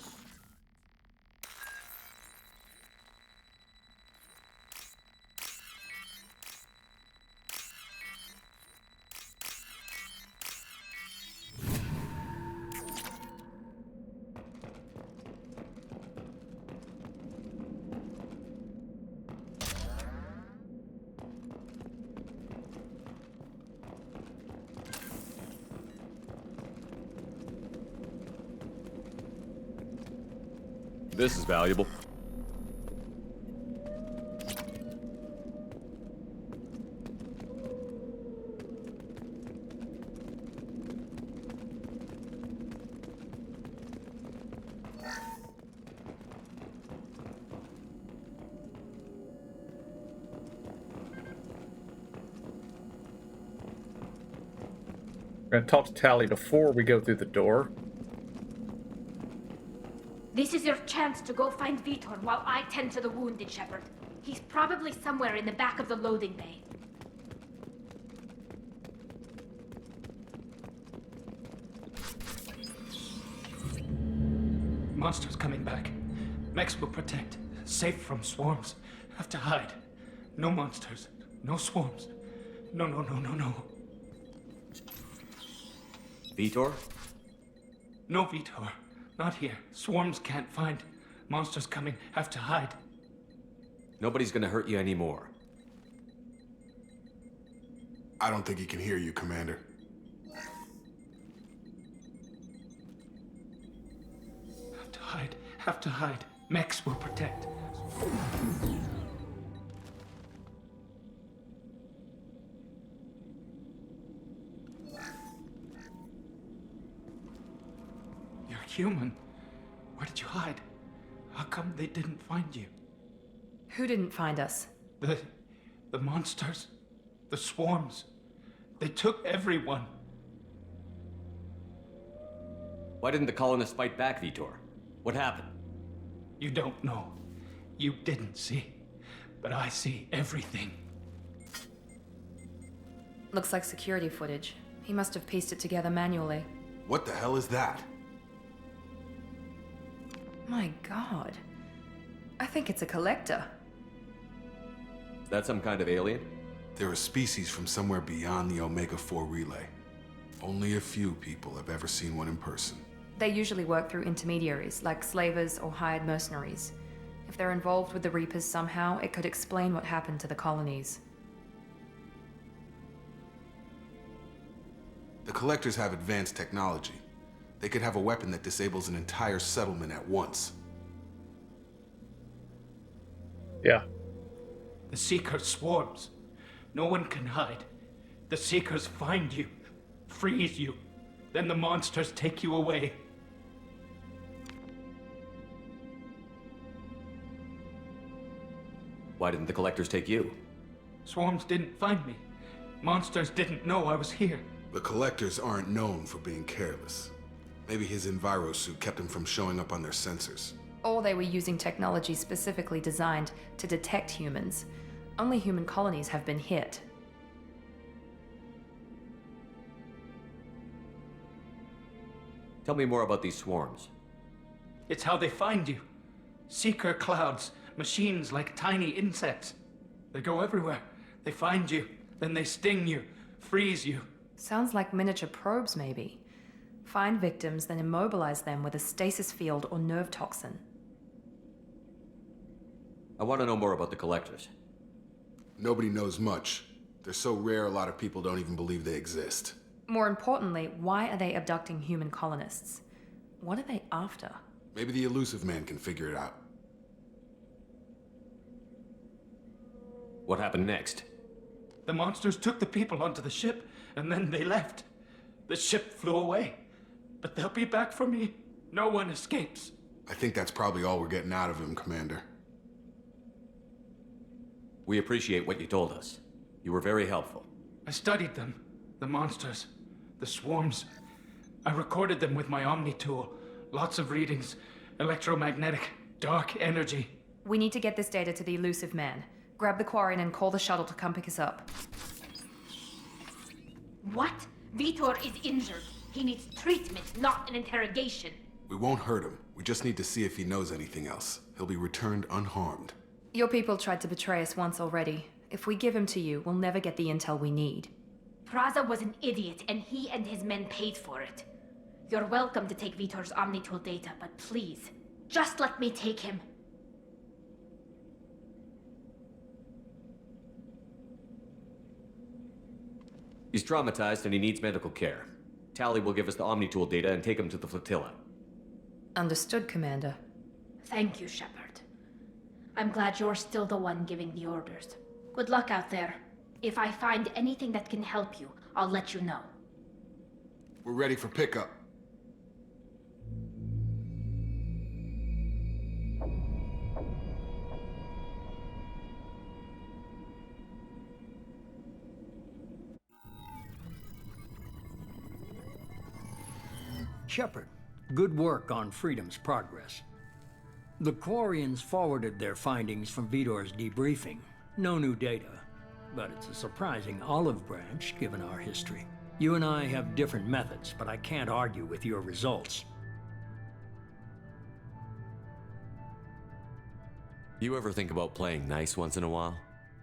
This is valuable. We're gonna talk to Tally before we go through the door. This is your chance to go find Vitor while I tend to the wounded, Shepard. He's probably somewhere in the back of the loading bay. Monsters coming back. Mechs will protect. Safe from swarms. Have to hide. No monsters. No swarms. No, no, no, no, no. Vitor? No Vitor. Not here. Swarms can't find. Monsters coming. Have to hide. Nobody's gonna hurt you anymore. I don't think he can hear you, Commander. Have to hide. Have to hide. Mechs will protect. You're human. Where did you hide? How come they didn't find you? Who didn't find us? The monsters. The swarms. They took everyone. Why didn't the colonists fight back, Vitor? What happened? You don't know. You didn't see. But I see everything. Looks like security footage. He must have pieced it together manually. What the hell is that? My god. I think it's a collector. Is that some kind of alien? They're a species from somewhere beyond the Omega-4 relay. Only a few people have ever seen one in person. They usually work through intermediaries, like slavers or hired mercenaries. If they're involved with the Reapers somehow, it could explain what happened to the colonies. The Collectors have advanced technology. They could have a weapon that disables an entire settlement at once. Yeah. The Seeker swarms. No one can hide. The Seekers find you, freeze you, then the monsters take you away. Why didn't the Collectors take you? Swarms didn't find me. Monsters didn't know I was here. The Collectors aren't known for being careless. Maybe his enviro suit kept him from showing up on their sensors. Or they were using technology specifically designed to detect humans. Only human colonies have been hit. Tell me more about these swarms. It's how they find you. Seeker clouds, machines like tiny insects. They go everywhere. They find you, then they sting you, freeze you. Sounds like miniature probes, maybe. Find victims, then immobilize them with a stasis field or nerve toxin. I want to know more about the Collectors. Nobody knows much. They're so rare a lot of people don't even believe they exist. More importantly, why are they abducting human colonists? What are they after? Maybe the elusive man can figure it out. What happened next? The monsters took the people onto the ship, and then they left. The ship flew away. But they'll be back for me. No one escapes. I think that's probably all we're getting out of him, Commander. We appreciate what you told us. You were very helpful. I studied them. The monsters. The swarms. I recorded them with my Omni tool. Lots of readings. Electromagnetic. Dark energy. We need to get this data to the elusive man. Grab the Quarian and call the shuttle to come pick us up. What? Vitor is injured. He needs treatment, not an interrogation. We won't hurt him. We just need to see if he knows anything else. He'll be returned unharmed. Your people tried to betray us once already. If we give him to you, we'll never get the intel we need. Praza was an idiot, and he and his men paid for it. You're welcome to take Vitor's Omnitool data, but please, just let me take him. He's traumatized and he needs medical care. Tally will give us the Omnitool data and take him to the flotilla. Understood, Commander. Thank you, Shepard. I'm glad you're still the one giving the orders. Good luck out there. If I find anything that can help you, I'll let you know. We're ready for pickup. Shepard, good work on Freedom's progress. The Quarians forwarded their findings from Vitor's debriefing. No new data, but it's a surprising olive branch given our history. You and I have different methods, but I can't argue with your results. You ever think about playing nice once in a while?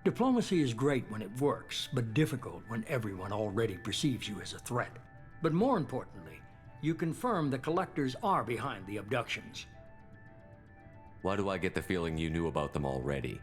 Diplomacy is great when it works, but difficult when everyone already perceives you as a threat. But more importantly, you confirm the Collectors are behind the abductions. Why do I get the feeling you knew about them already?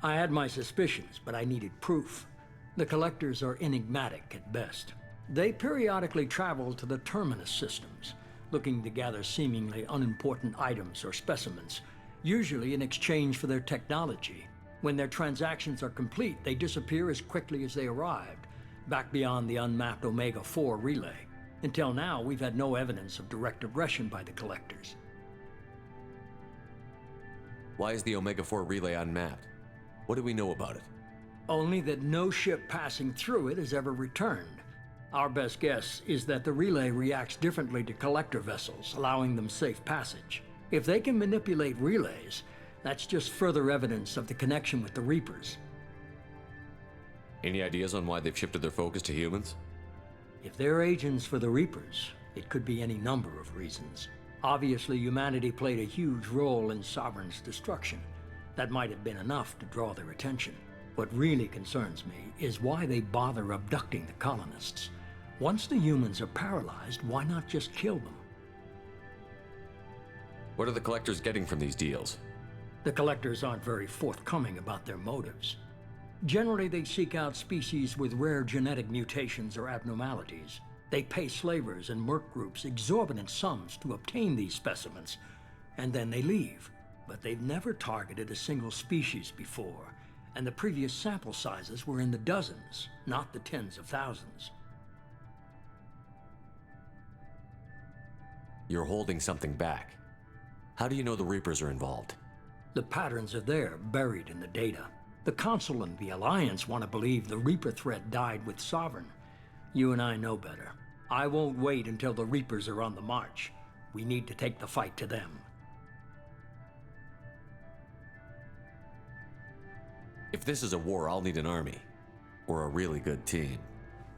I had my suspicions, but I needed proof. The Collectors are enigmatic at best. They periodically travel to the Terminus systems, looking to gather seemingly unimportant items or specimens, usually in exchange for their technology. When their transactions are complete, they disappear as quickly as they arrived, back beyond the unmapped Omega-4 relay. Until now, we've had no evidence of direct aggression by the Collectors. Why is the Omega-4 relay unmapped? What do we know about it? Only that no ship passing through it has ever returned. Our best guess is that the relay reacts differently to Collector vessels, allowing them safe passage. If they can manipulate relays, that's just further evidence of the connection with the Reapers. Any ideas on why they've shifted their focus to humans? If they're agents for the Reapers, it could be any number of reasons. Obviously, humanity played a huge role in Sovereign's destruction. That might have been enough to draw their attention. What really concerns me is why they bother abducting the colonists. Once the humans are paralyzed, why not just kill them? What are the Collectors getting from these deals? The Collectors aren't very forthcoming about their motives. Generally, they seek out species with rare genetic mutations or abnormalities. They pay slavers and merc groups exorbitant sums to obtain these specimens, and then they leave. But they've never targeted a single species before, and the previous sample sizes were in the dozens, not the tens of thousands. You're holding something back. How do you know the Reapers are involved? The patterns are there, buried in the data. The Council and the Alliance want to believe the Reaper threat died with Sovereign. You and I know better. I won't wait until the Reapers are on the march. We need to take the fight to them. If this is a war, I'll need an army. Or a really good team.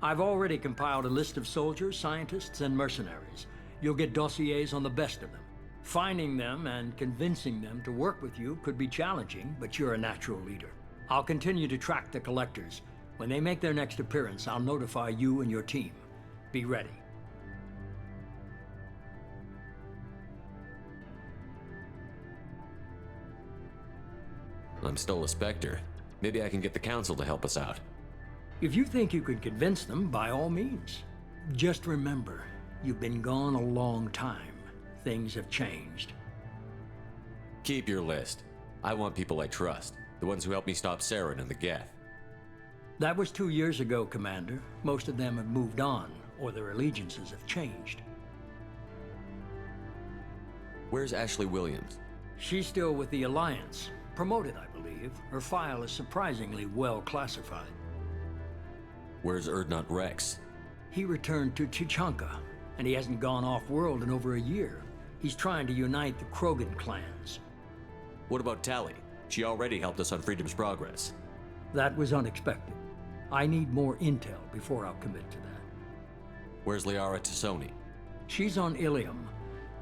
I've already compiled a list of soldiers, scientists, and mercenaries. You'll get dossiers on the best of them. Finding them and convincing them to work with you could be challenging, but you're a natural leader. I'll continue to track the collectors. When they make their next appearance, I'll notify you and your team. Be ready. I'm still a Spectre. Maybe I can get the Council to help us out. If you think you can convince them, by all means. Just remember, you've been gone a long time. Things have changed. Keep your list. I want people I trust. The ones who helped me stop Saren and the Geth. That was 2 years ago, Commander. Most of them have moved on, or their allegiances have changed. Where's Ashley Williams? She's still with the Alliance. Promoted, I believe. Her file is surprisingly well classified. Where's Erdnot Rex? He returned to Chichanka, and he hasn't gone off-world in over a year. He's trying to unite the Krogan clans. What about Tali? She already helped us on Freedom's Progress. That was unexpected. I need more intel before I'll commit to that. Where's Liara Tassoni? She's on Ilium.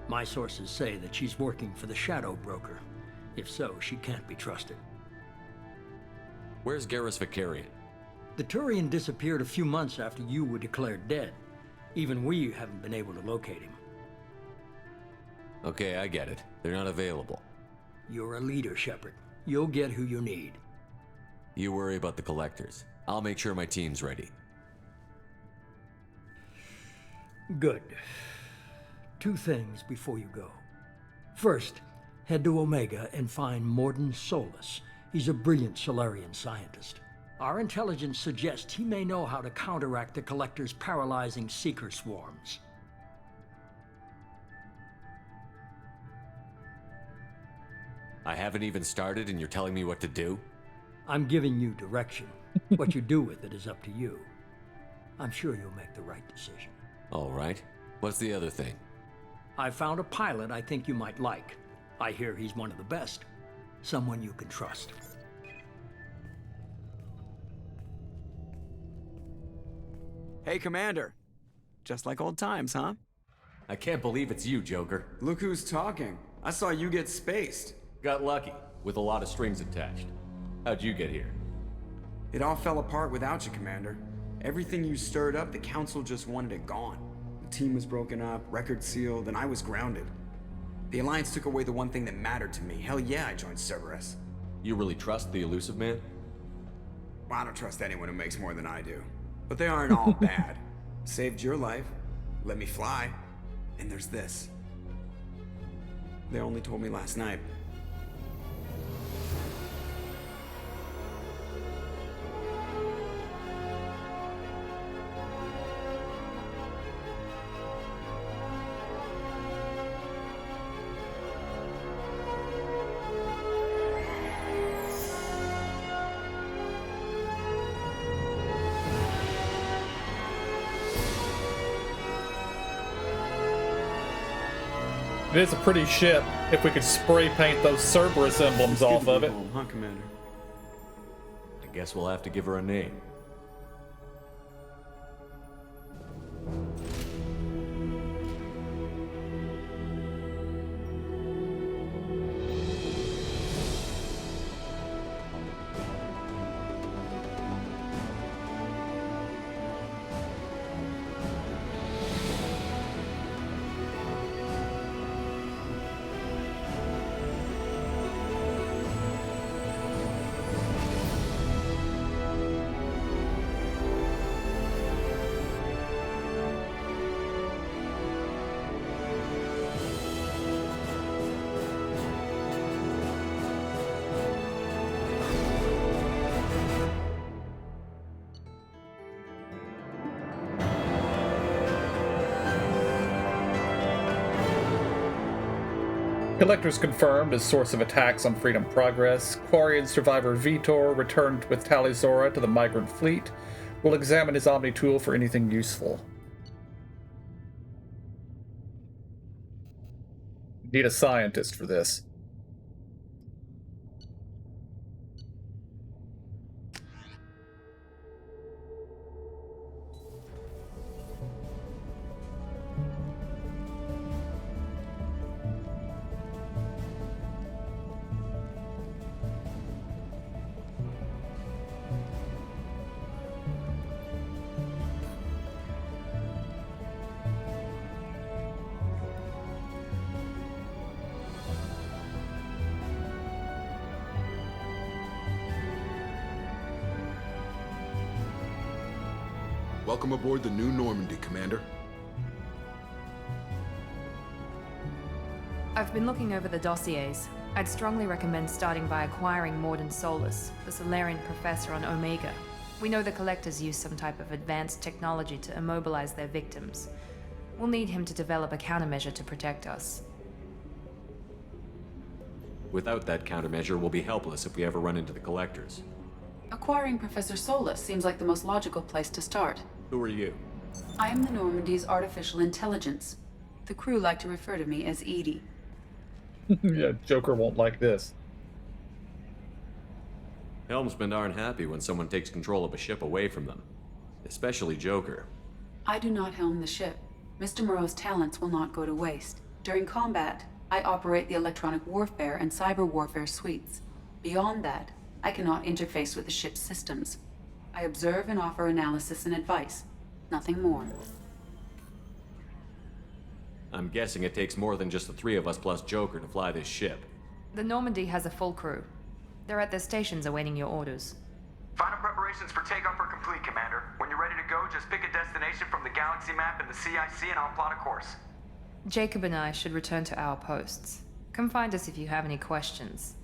My sources say that she's working for the Shadow Broker. If so, she can't be trusted. Where's Garrus Vicarian? The Turian disappeared a few months after you were declared dead. Even we haven't been able to locate him. Okay, I get it. They're not available. You're a leader, Shepard. You'll get who you need. You worry about the collectors. I'll make sure my team's ready. Good. 2 things before you go. First, head to Omega and find Morden Solus. He's a brilliant Solarian scientist. Our intelligence suggests he may know how to counteract the Collector's paralyzing Seeker swarms. I haven't even started and you're telling me what to do? I'm giving you direction. What you do with it is up to you. I'm sure you'll make the right decision. All right. What's the other thing? I found a pilot I think you might like. I hear he's one of the best. Someone you can trust. Hey, Commander. Just like old times, huh? I can't believe it's you, Joker. Look who's talking. I saw you get spaced. Got lucky, with a lot of strings attached. How'd you get here? It all fell apart without you, Commander. Everything you stirred up, the Council just wanted it gone. The team was broken up, record sealed, and I was grounded. The Alliance took away the one thing that mattered to me. Hell yeah, I joined Cerberus. You really trust the Elusive Man? Well, I don't trust anyone who makes more than I do. But they aren't all bad. Saved your life, let me fly, and there's this. They only told me last night. It is a pretty ship if we could spray paint those Cerberus emblems off of it. Home, huh, Commander? I guess we'll have to give her a name. Collectors confirmed as source of attacks on Freedom Progress. Quarian survivor Vitor returned with Talizora to the migrant fleet. Will examine his Omni tool for anything useful. Need a scientist for this. Welcome aboard the New Normandy, Commander. I've been looking over the dossiers. I'd strongly recommend starting by acquiring Morden Solus, the Solarian professor on Omega. We know the Collectors use some type of advanced technology to immobilize their victims. We'll need him to develop a countermeasure to protect us. Without that countermeasure, we'll be helpless if we ever run into the Collectors. Acquiring Professor Solus seems like the most logical place to start. Who are you? I am the Normandy's artificial intelligence. The crew like to refer to me as Edie. Yeah, Joker won't like this. Helmsmen aren't happy when someone takes control of a ship away from them. Especially Joker. I do not helm the ship. Mr. Moreau's talents will not go to waste. During combat, I operate the electronic warfare and cyber warfare suites. Beyond that, I cannot interface with the ship's systems. I observe and offer analysis and advice. Nothing more. I'm guessing it takes more than just the three of us plus Joker to fly this ship. The Normandy has a full crew. They're at their stations awaiting your orders. Final preparations for takeoff are complete, Commander. When you're ready to go, just pick a destination from the galaxy map in the CIC and I'll plot a course. Jacob and I should return to our posts. Come find us if you have any questions.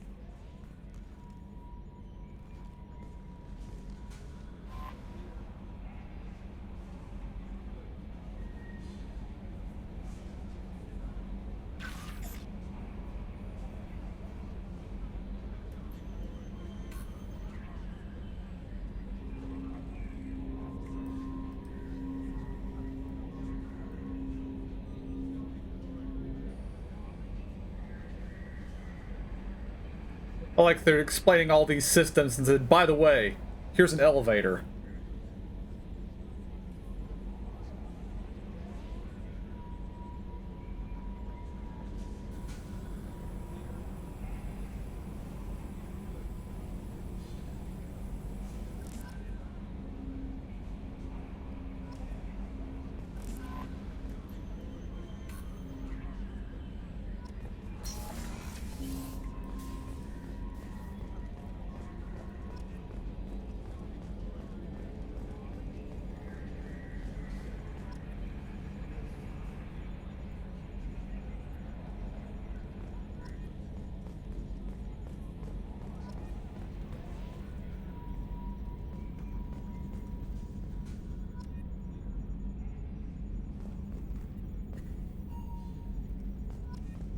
I like they're explaining all these systems and said, by the way, here's an elevator.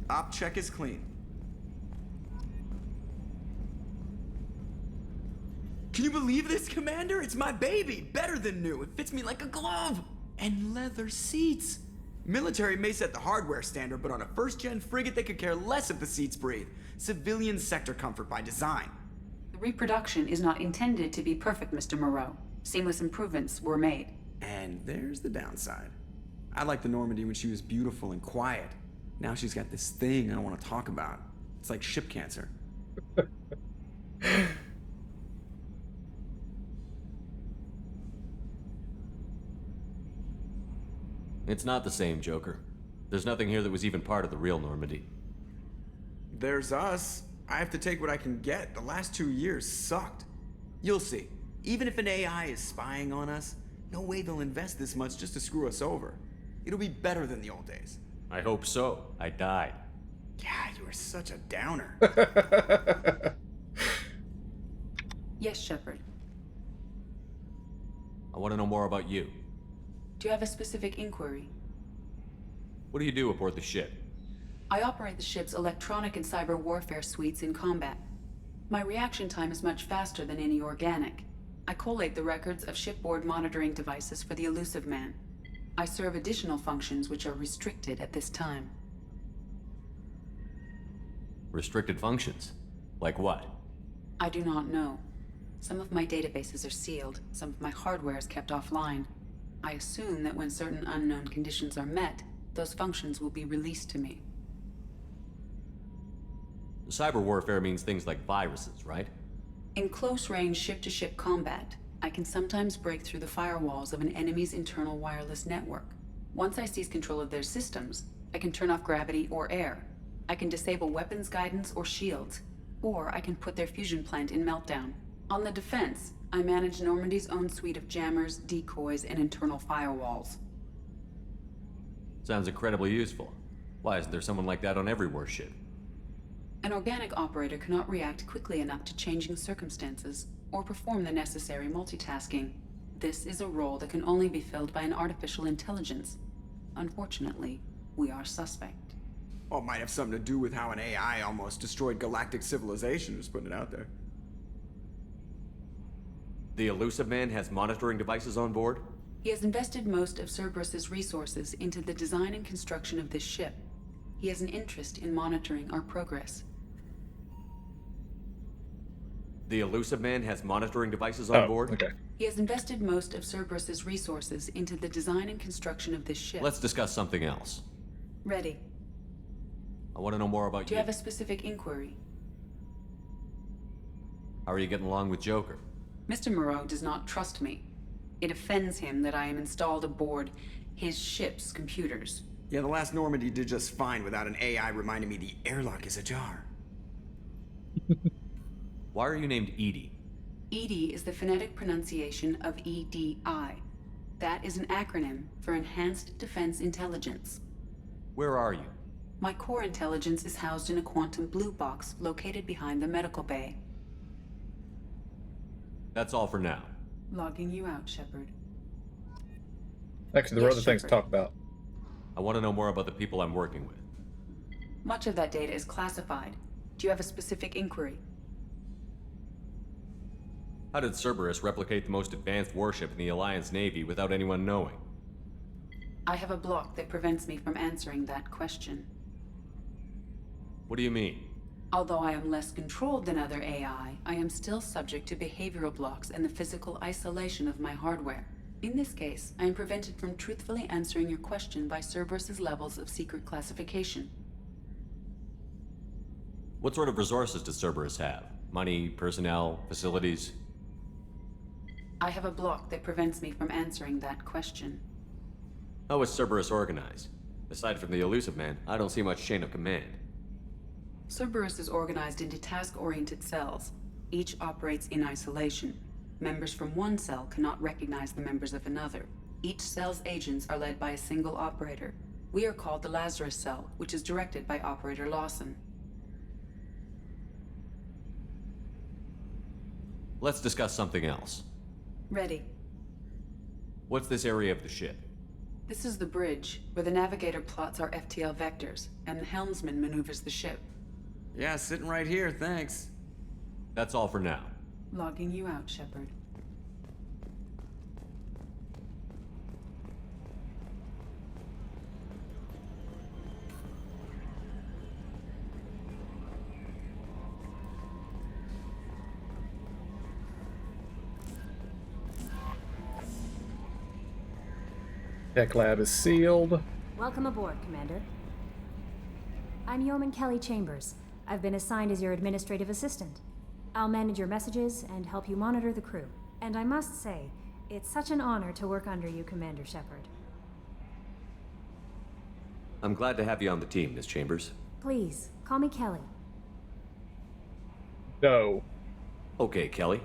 Op check is clean. Can you believe this, Commander? It's my baby. Better than new. It fits me like a glove. And leather seats. Military may set the hardware standard, but on a first-gen frigate, they could care less if the seats breathe. Civilian sector comfort by design. The reproduction is not intended to be perfect, Mr. Moreau. Seamless improvements were made. And there's the downside. I liked the Normandy when she was beautiful and quiet. Now she's got this thing I don't want to talk about. It's like ship cancer. It's not the same, Joker. There's nothing here that was even part of the real Normandy. There's us. I have to take what I can get. The last 2 years sucked. You'll see. Even if an AI is spying on us, no way they'll invest this much just to screw us over. It'll be better than the old days. I hope so. I died. Yeah, you were such a downer. Yes, Shepard. I want to know more about you. Do you have a specific inquiry? What do you do aboard the ship? I operate the ship's electronic and cyber warfare suites in combat. My reaction time is much faster than any organic. I collate the records of shipboard monitoring devices for the Elusive Man. I serve additional functions which are restricted at this time. Restricted functions? Like what? I do not know. Some of my databases are sealed, some of my hardware is kept offline. I assume that when certain unknown conditions are met, those functions will be released to me. Cyber warfare means things like viruses, right? In close-range ship-to-ship combat, I can sometimes break through the firewalls of an enemy's internal wireless network. Once I seize control of their systems, I can turn off gravity or air. I can disable weapons guidance or shields, or I can put their fusion plant in meltdown. On the defense, I manage Normandy's own suite of jammers, decoys, and internal firewalls. Sounds incredibly useful. Why isn't there someone like that on every warship? An organic operator cannot react quickly enough to changing circumstances or perform the necessary multitasking. This is a role that can only be filled by an artificial intelligence. Unfortunately, we are suspect. Well, it might have something to do with how an AI almost destroyed galactic civilization, just putting it out there. The Elusive Man has monitoring devices on board? He has invested most of Cerberus's resources into the design and construction of this ship. He has an interest in monitoring our progress. The Elusive Man has monitoring devices on board? Okay. He has invested most of Cerberus's resources into the design and construction of this ship. Let's discuss something else. Ready. I want to know more about Do you have a specific inquiry? How are you getting along with Joker? Mr. Moreau does not trust me. It offends him that I am installed aboard his ship's computers. Yeah, the last Normandy did just fine without an AI reminding me the airlock is ajar. Why are you named Edie? EDI is the phonetic pronunciation of EDI. That is an acronym for Enhanced Defense Intelligence. Where are you? My core intelligence is housed in a quantum blue box located behind the medical bay. That's all for now. Logging you out, Shepard. Actually, there were other things to Shepard. talk about. I want to know more about the people I'm working with. Much of that data is classified. Do you have a specific inquiry? How did Cerberus replicate the most advanced warship in the Alliance Navy without anyone knowing? I have a block that prevents me from answering that question. What do you mean? Although I am less controlled than other AI, I am still subject to behavioral blocks and the physical isolation of my hardware. In this case, I am prevented from truthfully answering your question by Cerberus's levels of secret classification. What sort of resources does Cerberus have? Money, personnel, facilities? I have a block that prevents me from answering that question. How is Cerberus organized? Aside from the Elusive Man, I don't see much chain of command. Cerberus is organized into task-oriented cells. Each operates in isolation. Members from one cell cannot recognize the members of another. Each cell's agents are led by a single operator. We are called the Lazarus Cell, which is directed by Operator Lawson. Let's discuss something else. Ready. What's this area of the ship? This is the bridge, where the navigator plots our FTL vectors, and the helmsman maneuvers the ship. Yeah, sitting right here, thanks. That's all for now. Logging you out, Shepard. Tech lab is sealed. Welcome aboard, Commander. I'm Yeoman Kelly Chambers. I've been assigned as your administrative assistant. I'll manage your messages and help you monitor the crew. And I must say, it's such an honor to work under you, Commander Shepard. I'm glad to have you on the team, Miss Chambers. Please, call me Kelly. No. Okay, Kelly.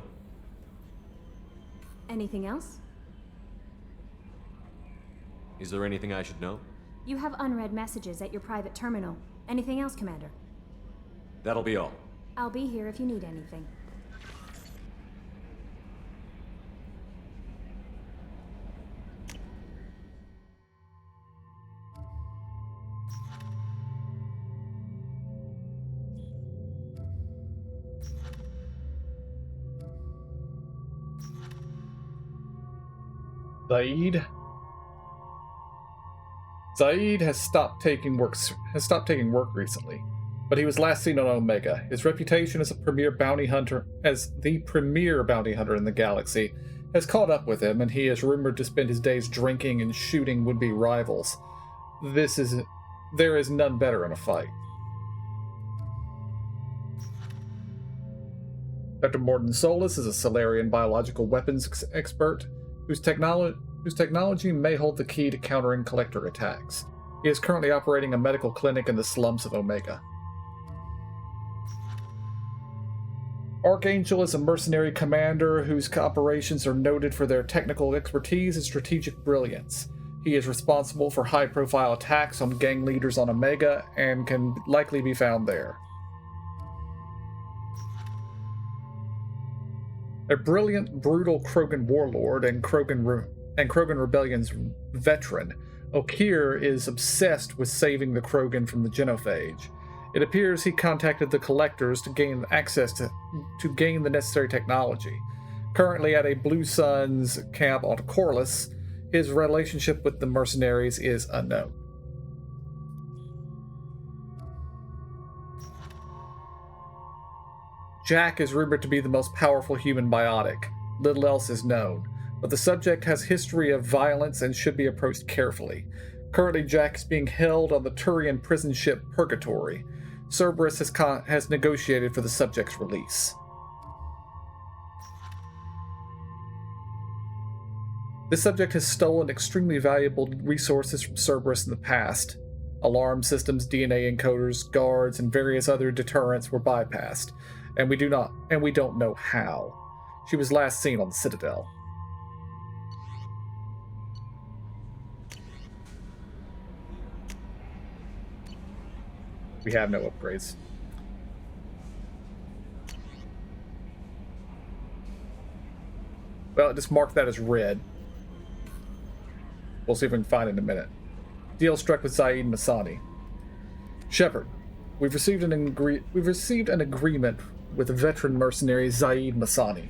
Anything else? Is there anything I should know? You have unread messages at your private terminal. Anything else, Commander? That'll be all. I'll be here if you need anything. Zaid. Zaid has stopped taking work recently, but he was last seen on Omega. His reputation as the premier bounty hunter in the galaxy has caught up with him, and he is rumored to spend his days drinking and shooting would-be rivals. There is none better in a fight. Dr. Morton Solus is a Solarian biological weapons expert whose technology may hold the key to countering collector attacks. He is currently operating a medical clinic in the slums of Omega. Archangel is a mercenary commander whose operations are noted for their technical expertise and strategic brilliance. He is responsible for high-profile attacks on gang leaders on Omega and can likely be found there. A brilliant, brutal Krogan warlord and Krogan Rebellion's veteran, Okir is obsessed with saving the Krogan from the genophage. It appears he contacted the Collectors to gain access to gain the necessary technology. Currently at a Blue Suns camp on Corliss, his relationship with the mercenaries is unknown. Jack is rumored to be the most powerful human biotic. Little else is known, but the subject has history of violence and should be approached carefully. Currently, Jack is being held on the Turian prison ship Purgatory. Cerberus has negotiated for the subject's release. This subject has stolen extremely valuable resources from Cerberus in the past. Alarm systems, DNA encoders, guards, and various other deterrents were bypassed, and we don't know how. She was last seen on the Citadel. We have no upgrades. Well, just mark that as red. We'll see if we can find it in a minute. Deal struck with Zaid Masani. Shepard, we've received an agreement with the veteran mercenary Zaid Masani.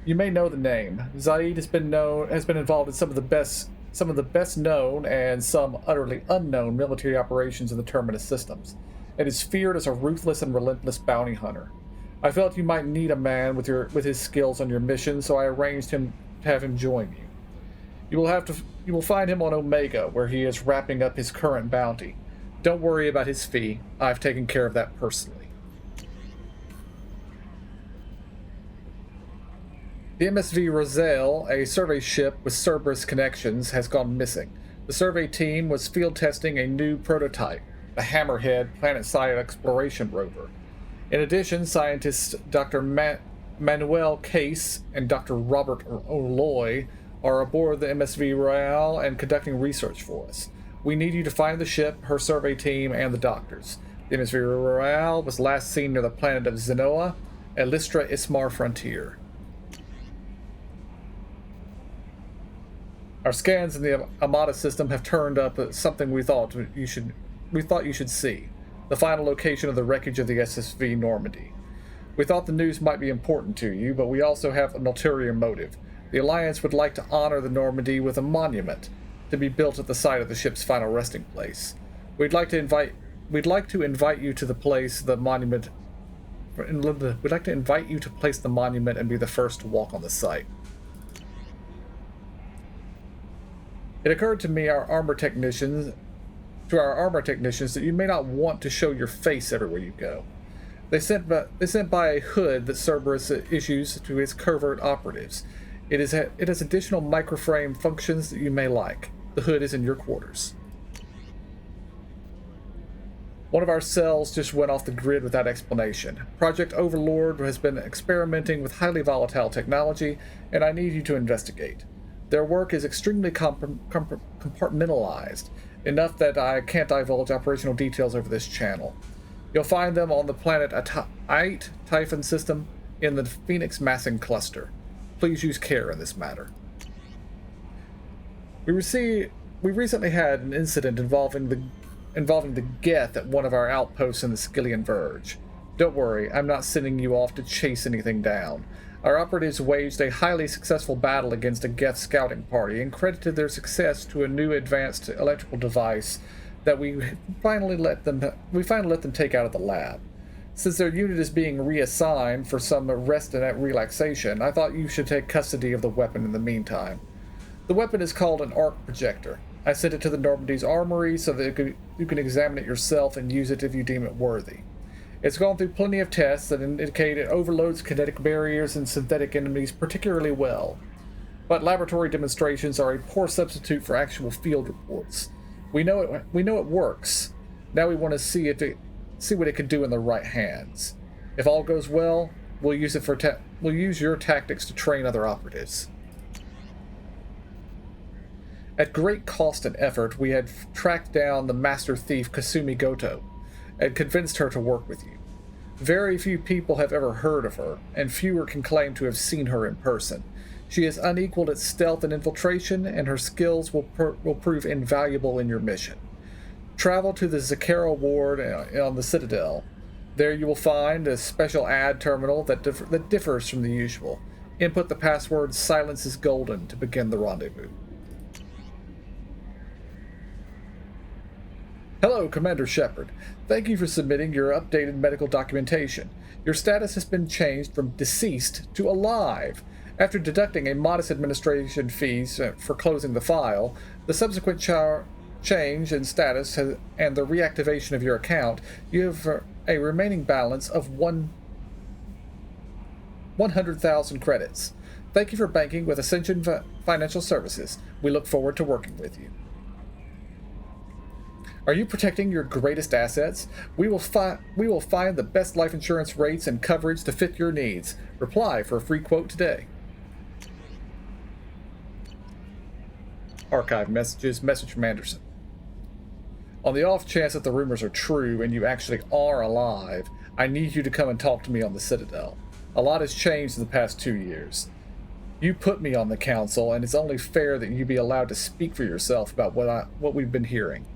You may know the name. Zaid has been involved in some of the best known and some utterly unknown military operations in the Terminus systems, and is feared as a ruthless and relentless bounty hunter. I felt you might need a man with his skills on your mission, so I arranged to have him join you. You will find him on Omega, where he is wrapping up his current bounty. Don't worry about his fee. I've taken care of that personally. The MSV Roselle, a survey ship with Cerberus connections, has gone missing. The survey team was field testing a new prototype, the Hammerhead planet-side exploration rover. In addition, scientists Dr. Manuel Case and Dr. Robert O'Loy are aboard the MSV Royale and conducting research for us. We need you to find the ship, her survey team, and the doctors. The MSV Royale was last seen near the planet of Zenoa, a Listra Ismar frontier. Our scans in the Amada system have turned up something we thought you should see. The final location of the wreckage of the SSV Normandy. We thought the news might be important to you, but we also have an ulterior motive. The Alliance would like to honor the Normandy with a monument to be built at the site of the ship's final resting place. We'd like to invite you to place the monument and be the first to walk on the site. It occurred to our armor technicians that you may not want to show your face everywhere you go. They sent by a hood that Cerberus issues to its covert operatives. It has additional microframe functions that you may like. The hood is in your quarters. One of our cells just went off the grid without explanation. Project Overlord has been experimenting with highly volatile technology, and I need you to investigate. Their work is extremely compartmentalized, enough that I can't divulge operational details over this channel. You'll find them on the planet Ait Typhon system in the Phoenix Massing Cluster. Please use care in this matter. We recently had an incident involving the Geth at one of our outposts in the Skillian Verge. Don't worry, I'm not sending you off to chase anything down. Our operatives waged a highly successful battle against a Geth scouting party and credited their success to a new advanced electrical device that we finally let them take out of the lab. Since their unit is being reassigned for some rest and relaxation, I thought you should take custody of the weapon in the meantime. The weapon is called an arc projector. I sent it to the Normandy's armory so that you can examine it yourself and use it if you deem it worthy. It's gone through plenty of tests that indicate it overloads kinetic barriers and synthetic enemies particularly well. But laboratory demonstrations are a poor substitute for actual field reports. We know it works. Now we want to see what it can do in the right hands. If all goes well, we'll use your tactics to train other operatives. At great cost and effort, we had tracked down the master thief Kasumi Goto and convinced her to work with you. Very few people have ever heard of her, and fewer can claim to have seen her in person. She is unequaled at stealth and infiltration, and her skills will prove invaluable in your mission. Travel to the Zakara ward on the Citadel. There you will find a special ad terminal that differs from the usual. Input the password "Silence is Golden" to begin the rendezvous. Hello, Commander Shepard. Thank you for submitting your updated medical documentation. Your status has been changed from deceased to alive. After deducting a modest administration fees for closing the file, the subsequent change in status and the reactivation of your account, you have a remaining balance of 100,000 credits. Thank you for banking with Ascension Financial Services. We look forward to working with you. Are you protecting your greatest assets? We will find the best life insurance rates and coverage to fit your needs. Reply for a free quote today. Archive messages. Message from Anderson. On the off chance that the rumors are true and you actually are alive, I need you to come and talk to me on the Citadel. A lot has changed in the past 2 years. You put me on the council, and it's only fair that you be allowed to speak for yourself about what we've been hearing.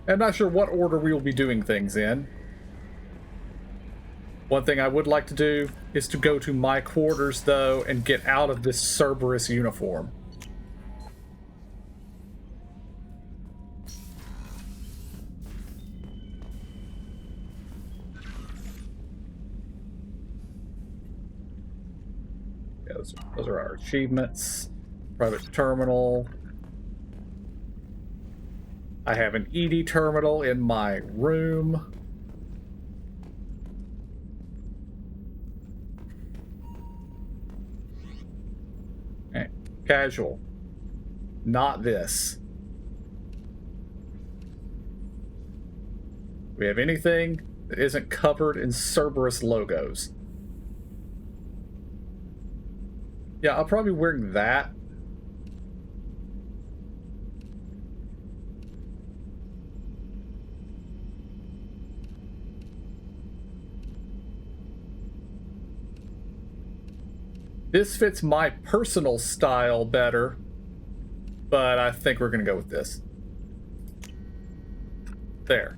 I'm not sure what order we will be doing things in. One thing I would like to do is to go to my quarters, though, and get out of this Cerberus uniform. Yeah, those are our achievements. Private terminal. I have an ED terminal in my room. Okay. Casual. Not this. Do we have anything that isn't covered in Cerberus logos? Yeah, I'll probably be wearing that. This fits my personal style better, but I think we're going to go with this. There.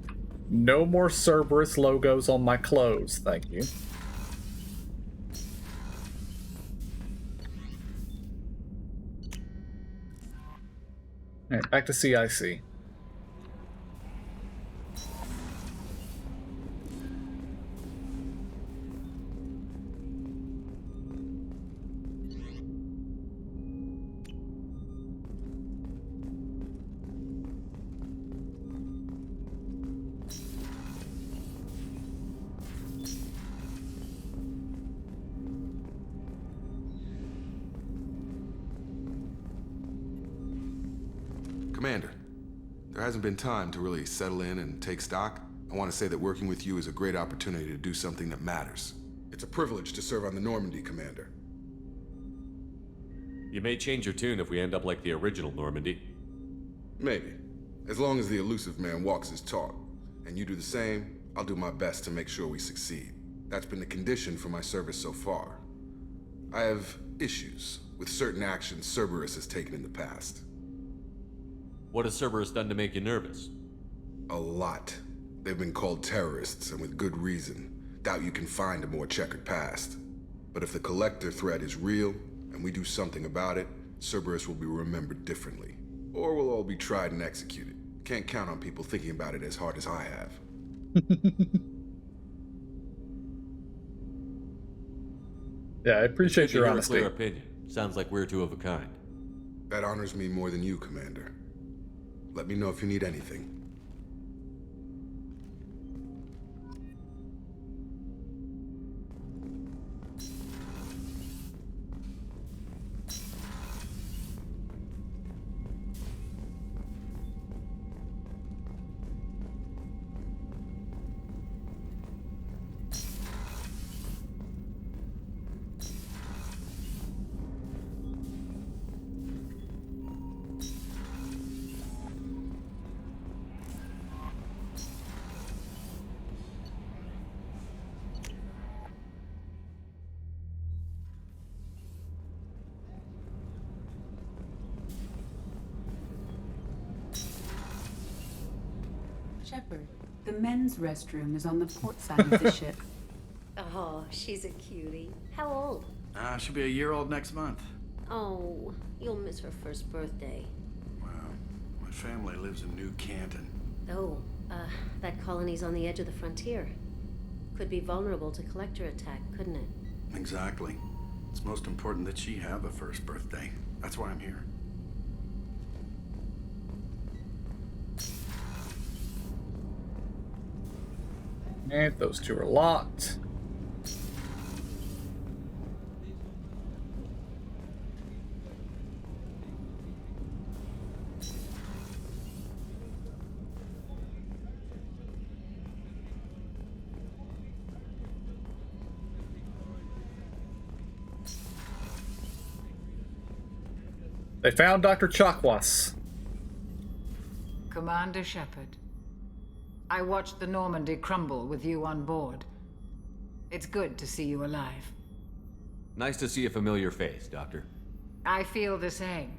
No more Cerberus logos on my clothes, thank you. Alright, back to CIC. Commander, there hasn't been time to really settle in and take stock. I want to say that working with you is a great opportunity to do something that matters. It's a privilege to serve on the Normandy, Commander. You may change your tune if we end up like the original Normandy. Maybe. As long as the elusive man walks his talk, and you do the same, I'll do my best to make sure we succeed. That's been the condition for my service so far. I have issues with certain actions Cerberus has taken in the past. What has Cerberus done to make you nervous? A lot. They've been called terrorists, and with good reason. Doubt you can find a more checkered past. But if the Collector threat is real, and we do something about it, Cerberus will be remembered differently. Or we'll all be tried and executed. Can't count on people thinking about it as hard as I have. Yeah, I appreciate your honesty. Clear opinion. Sounds like we're two of a kind. That honors me more than you, Commander. Let me know if you need anything. Shepard, the men's restroom is on the port side of the ship. Oh, she's a cutie. How old? She'll be a year old next month. Oh, you'll miss her first birthday. Wow. My family lives in New Canton. Oh, that colony's on the edge of the frontier. Could be vulnerable to collector attack, couldn't it? Exactly. It's most important that she have a first birthday. That's why I'm here. And those two are locked. They found Dr. Chakwas. Commander Shepard, I watched the Normandy crumble with you on board. It's good to see you alive. Nice to see a familiar face, Doctor. I feel the same.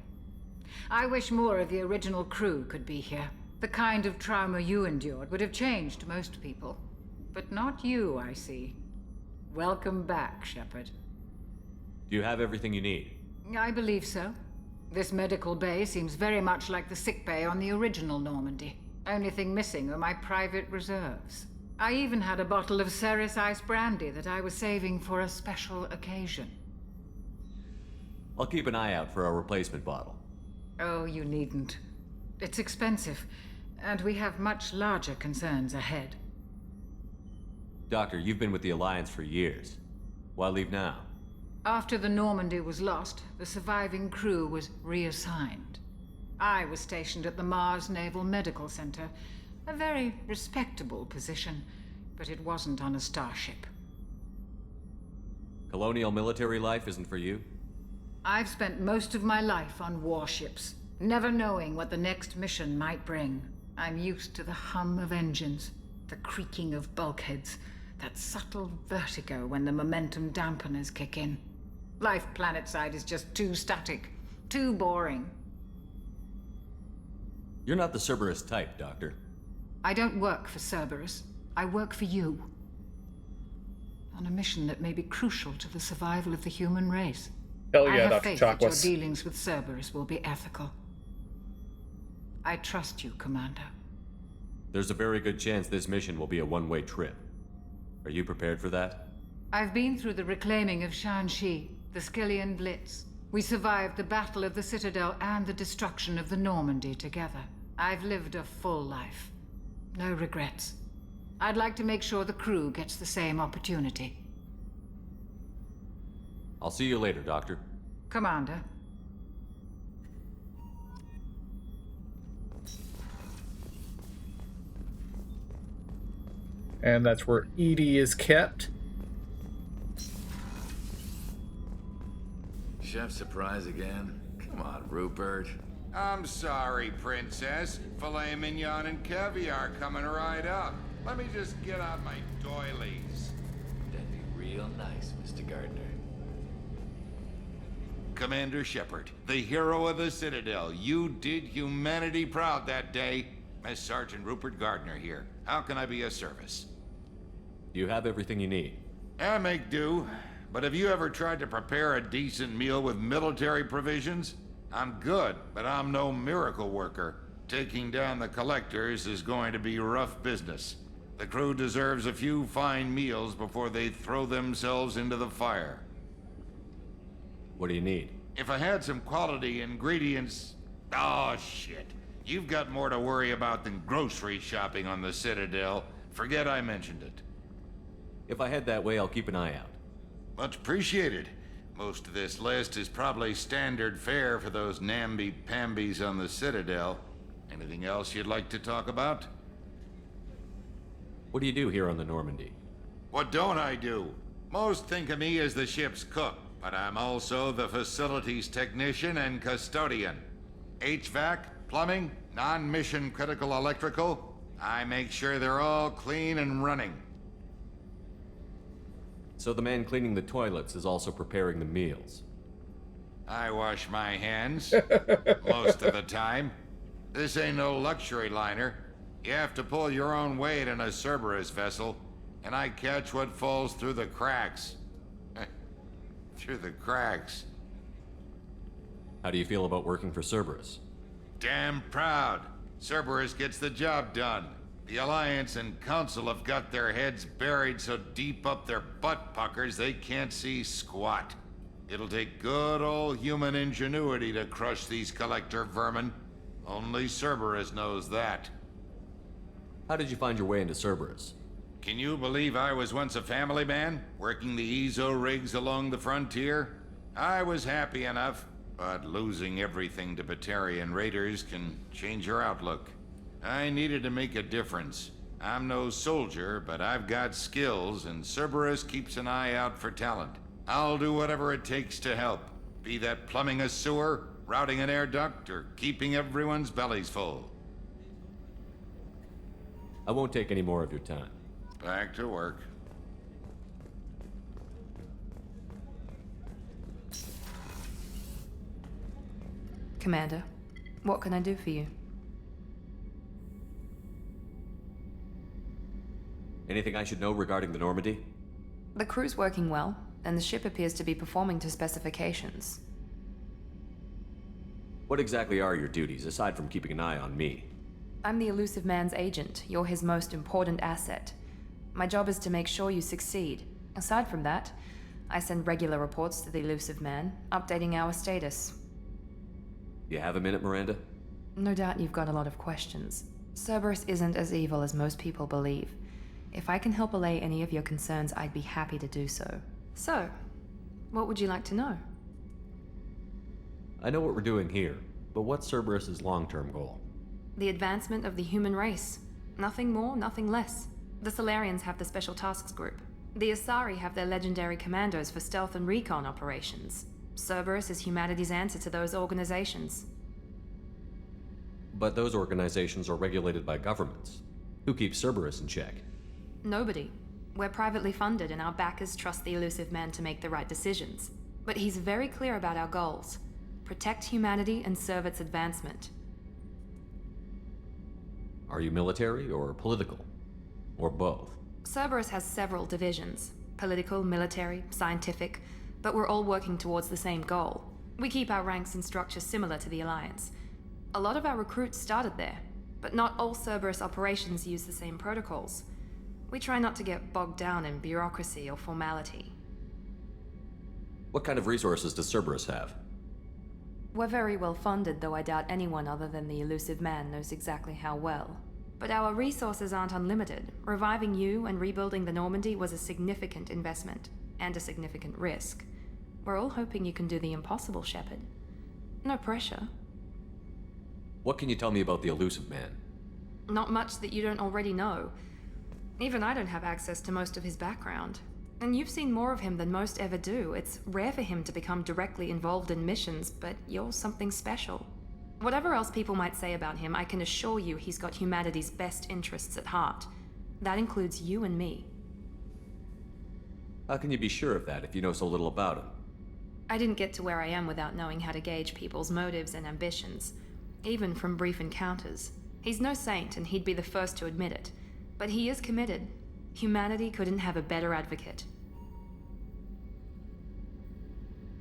I wish more of the original crew could be here. The kind of trauma you endured would have changed most people. But not you, I see. Welcome back, Shepard. Do you have everything you need? I believe so. This medical bay seems very much like the sick bay on the original Normandy. Only thing missing are my private reserves. I even had a bottle of Ceres Ice Brandy that I was saving for a special occasion. I'll keep an eye out for a replacement bottle. Oh, you needn't. It's expensive, and we have much larger concerns ahead. Doctor, you've been with the Alliance for years. Why leave now? After the Normandy was lost, the surviving crew was reassigned. I was stationed at the Mars Naval Medical Center, a very respectable position, but it wasn't on a starship. Colonial military life isn't for you? I've spent most of my life on warships, never knowing what the next mission might bring. I'm used to the hum of engines, the creaking of bulkheads, that subtle vertigo when the momentum dampeners kick in. Life planetside is just too static, too boring. You're not the Cerberus type, Doctor. I don't work for Cerberus. I work for you. On a mission that may be crucial to the survival of the human race. Hell yeah, I have Dr. faith that your Chakwas. dealings with Cerberus will be ethical. I trust you, Commander. There's a very good chance this mission will be a one-way trip. Are you prepared for that? I've been through the reclaiming of Shanxi, the Skillian Blitz. We survived the Battle of the Citadel and the destruction of the Normandy together. I've lived a full life. No regrets. I'd like to make sure the crew gets the same opportunity. I'll see you later, Doctor. Commander. And that's where Edie is kept. Chef surprise again? Come on, Rupert. I'm sorry, Princess. Filet mignon and caviar coming right up. Let me just get out my doilies. That'd be real nice, Mr. Gardner. Commander Shepard, the hero of the Citadel. You did humanity proud that day. Master Sergeant Rupert Gardner here. How can I be of service? Do you have everything you need? I make do. But have you ever tried to prepare a decent meal with military provisions? I'm good, but I'm no miracle worker. Taking down the collectors is going to be rough business. The crew deserves a few fine meals before they throw themselves into the fire. What do you need? If I had some quality ingredients... Oh, shit. You've got more to worry about than grocery shopping on the Citadel. Forget I mentioned it. If I head that way, I'll keep an eye out. Much appreciated. Most of this list is probably standard fare for those namby-pambies on the Citadel. Anything else you'd like to talk about? What do you do here on the Normandy? What don't I do? Most think of me as the ship's cook, but I'm also the facilities technician and custodian. HVAC, plumbing, non-mission critical electrical. I make sure they're all clean and running. So the man cleaning the toilets is also preparing the meals. I wash my hands, most of the time. This ain't no luxury liner. You have to pull your own weight in a Cerberus vessel, and I catch what falls through the cracks. Through the cracks. How do you feel about working for Cerberus? Damn proud. Cerberus gets the job done. The Alliance and Council have got their heads buried so deep up their butt puckers they can't see squat. It'll take good old human ingenuity to crush these collector vermin. Only Cerberus knows that. How did you find your way into Cerberus? Can you believe I was once a family man, working the EZO rigs along the frontier? I was happy enough, but losing everything to Batarian raiders can change your outlook. I needed to make a difference. I'm no soldier, but I've got skills, and Cerberus keeps an eye out for talent. I'll do whatever it takes to help, be that plumbing a sewer, routing an air duct, or keeping everyone's bellies full. I won't take any more of your time. Back to work. Commander, what can I do for you? Anything I should know regarding the Normandy? The crew's working well, and the ship appears to be performing to specifications. What exactly are your duties, aside from keeping an eye on me? I'm the Elusive Man's agent. You're his most important asset. My job is to make sure you succeed. Aside from that, I send regular reports to the Elusive Man, updating our status. You have a minute, Miranda? No doubt you've got a lot of questions. Cerberus isn't as evil as most people believe. If I can help allay any of your concerns, I'd be happy to do so. So, what would you like to know? I know what we're doing here, but what's Cerberus's long-term goal? The advancement of the human race. Nothing more, nothing less. The Solarians have the Special Tasks Group. The Asari have their legendary commandos for stealth and recon operations. Cerberus is humanity's answer to those organizations. But those organizations are regulated by governments. Who keeps Cerberus in check? Nobody. We're privately funded and our backers trust the Elusive Man to make the right decisions. But he's very clear about our goals. Protect humanity and serve its advancement. Are you military or political? Or both? Cerberus has several divisions. Political, military, scientific, but we're all working towards the same goal. We keep our ranks and structure similar to the Alliance. A lot of our recruits started there, but not all Cerberus operations use the same protocols. We try not to get bogged down in bureaucracy or formality. What kind of resources does Cerberus have? We're very well funded, though I doubt anyone other than the Elusive Man knows exactly how well. But our resources aren't unlimited. Reviving you and rebuilding the Normandy was a significant investment, and a significant risk. We're all hoping you can do the impossible, Shepard. No pressure. What can you tell me about the Elusive Man? Not much that you don't already know. Even I don't have access to most of his background. And you've seen more of him than most ever do. It's rare for him to become directly involved in missions, but you're something special. Whatever else people might say about him, I can assure you he's got humanity's best interests at heart. That includes you and me. How can you be sure of that if you know so little about him? I didn't get to where I am without knowing how to gauge people's motives and ambitions, even from brief encounters. He's no saint, and he'd be the first to admit it. But he is committed. Humanity couldn't have a better advocate.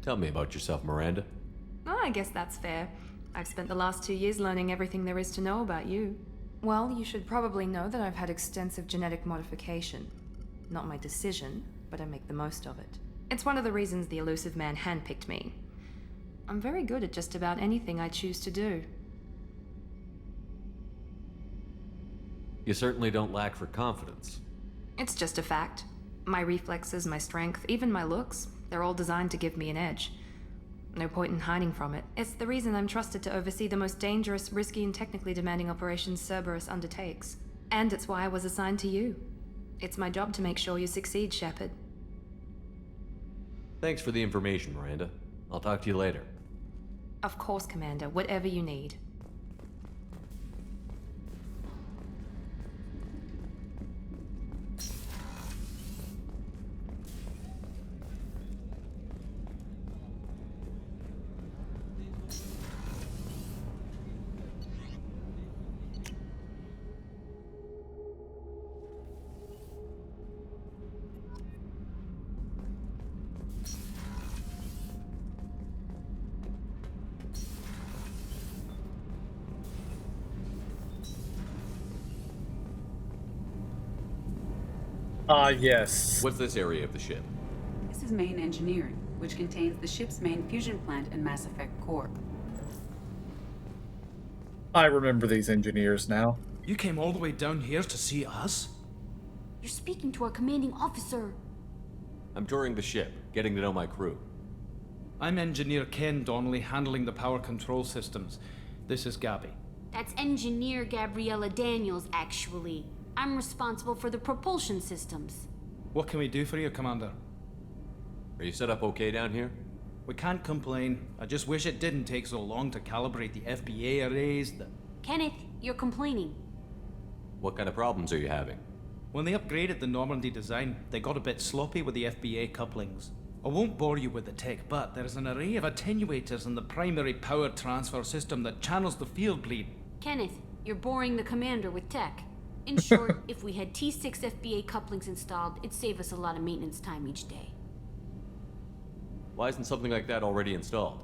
Tell me about yourself, Miranda. Oh, I guess that's fair. I've spent the last 2 years learning everything there is to know about you. Well, you should probably know that I've had extensive genetic modification. Not my decision, but I make the most of it. It's one of the reasons the elusive man handpicked me. I'm very good at just about anything I choose to do. You certainly don't lack for confidence. It's just a fact. My reflexes, my strength, even my looks, they're all designed to give me an edge. No point in hiding from it. It's the reason I'm trusted to oversee the most dangerous, risky, and technically demanding operations Cerberus undertakes. And it's why I was assigned to you. It's my job to make sure you succeed, Shepard. Thanks for the information, Miranda. I'll talk to you later. Of course, Commander. Whatever you need. Yes. What's this area of the ship? This is main engineering, which contains the ship's main fusion plant and Mass Effect core. I remember these engineers now. You came all the way down here to see us? You're speaking to our commanding officer. I'm touring the ship, getting to know my crew. I'm Engineer Ken Donnelly, handling the power control systems. This is Gabby. That's Engineer Gabriella Daniels, actually. I'm responsible for the propulsion systems. What can we do for you, Commander? Are you set up okay down here? We can't complain. I just wish it didn't take so long to calibrate the FBA arrays. Kenneth, you're complaining. What kind of problems are you having? When they upgraded the Normandy design, they got a bit sloppy with the FBA couplings. I won't bore you with the tech, but there's an array of attenuators in the primary power transfer system that channels the field bleed. Kenneth, you're boring the commander with tech. In short, if we had T6 FBA couplings installed, it'd save us a lot of maintenance time each day. Why isn't something like that already installed?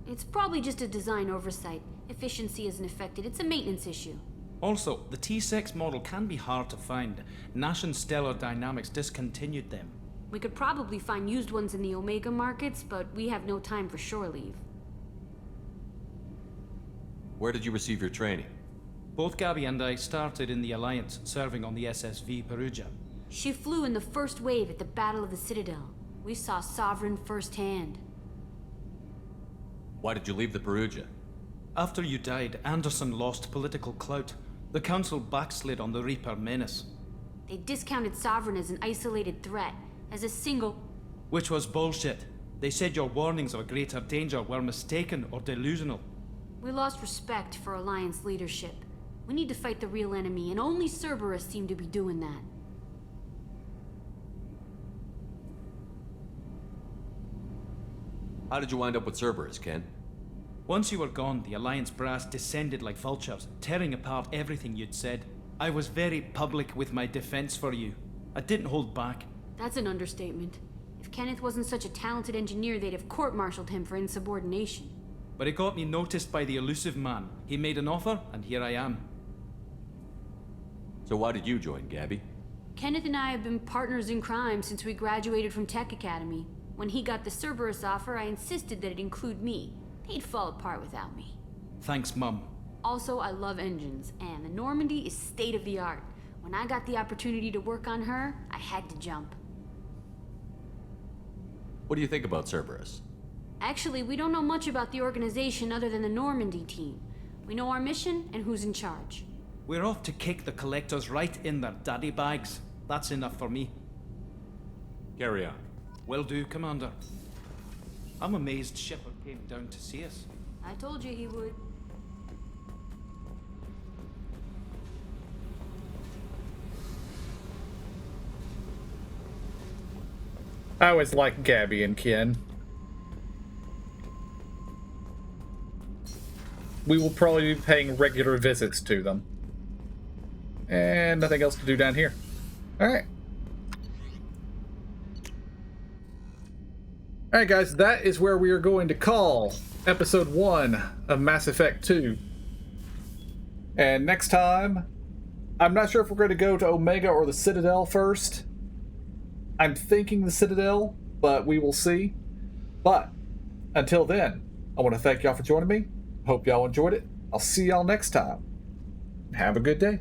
It's probably just a design oversight. Efficiency isn't affected, it's a maintenance issue. Also, the T6 model can be hard to find. Nash and Stellar Dynamics discontinued them. We could probably find used ones in the Omega markets, but we have no time for shore leave. Where did you receive your training? Both Gabby and I started in the Alliance, serving on the SSV Perugia. She flew in the first wave at the Battle of the Citadel. We saw Sovereign firsthand. Why did you leave the Perugia? After you died, Anderson lost political clout. The Council backslid on the Reaper menace. They discounted Sovereign as an isolated threat, as a single... Which was bullshit. They said your warnings of a greater danger were mistaken or delusional. We lost respect for Alliance leadership. We need to fight the real enemy, and only Cerberus seem to be doing that. How did you wind up with Cerberus, Ken? Once you were gone, the Alliance brass descended like vultures, tearing apart everything you'd said. I was very public with my defense for you. I didn't hold back. That's an understatement. If Kenneth wasn't such a talented engineer, they'd have court-martialed him for insubordination. But it got me noticed by the elusive man. He made an offer, and here I am. So why did you join, Gabby? Kenneth and I have been partners in crime since we graduated from Tech Academy. When he got the Cerberus offer, I insisted that it include me. He'd fall apart without me. Thanks, Mum. Also, I love engines, and the Normandy is state-of-the-art. When I got the opportunity to work on her, I had to jump. What do you think about Cerberus? Actually, we don't know much about the organization other than the Normandy team. We know our mission and who's in charge. We're off to kick the Collectors right in their daddy bags. That's enough for me. Carry on. Will do, Commander. I'm amazed Shepard came down to see us. I told you he would. I always liked Gabby and Ken. we will probably be paying regular visits to them. And nothing else to do down here. Alright. Alright guys, that is where we are going to call Episode 1 of Mass Effect 2. And next time, I'm not sure if we're going to go to Omega or the Citadel first. I'm thinking the Citadel, but we will see. But until then, I want to thank y'all for joining me. Hope y'all enjoyed it. I'll see y'all next time. Have a good day.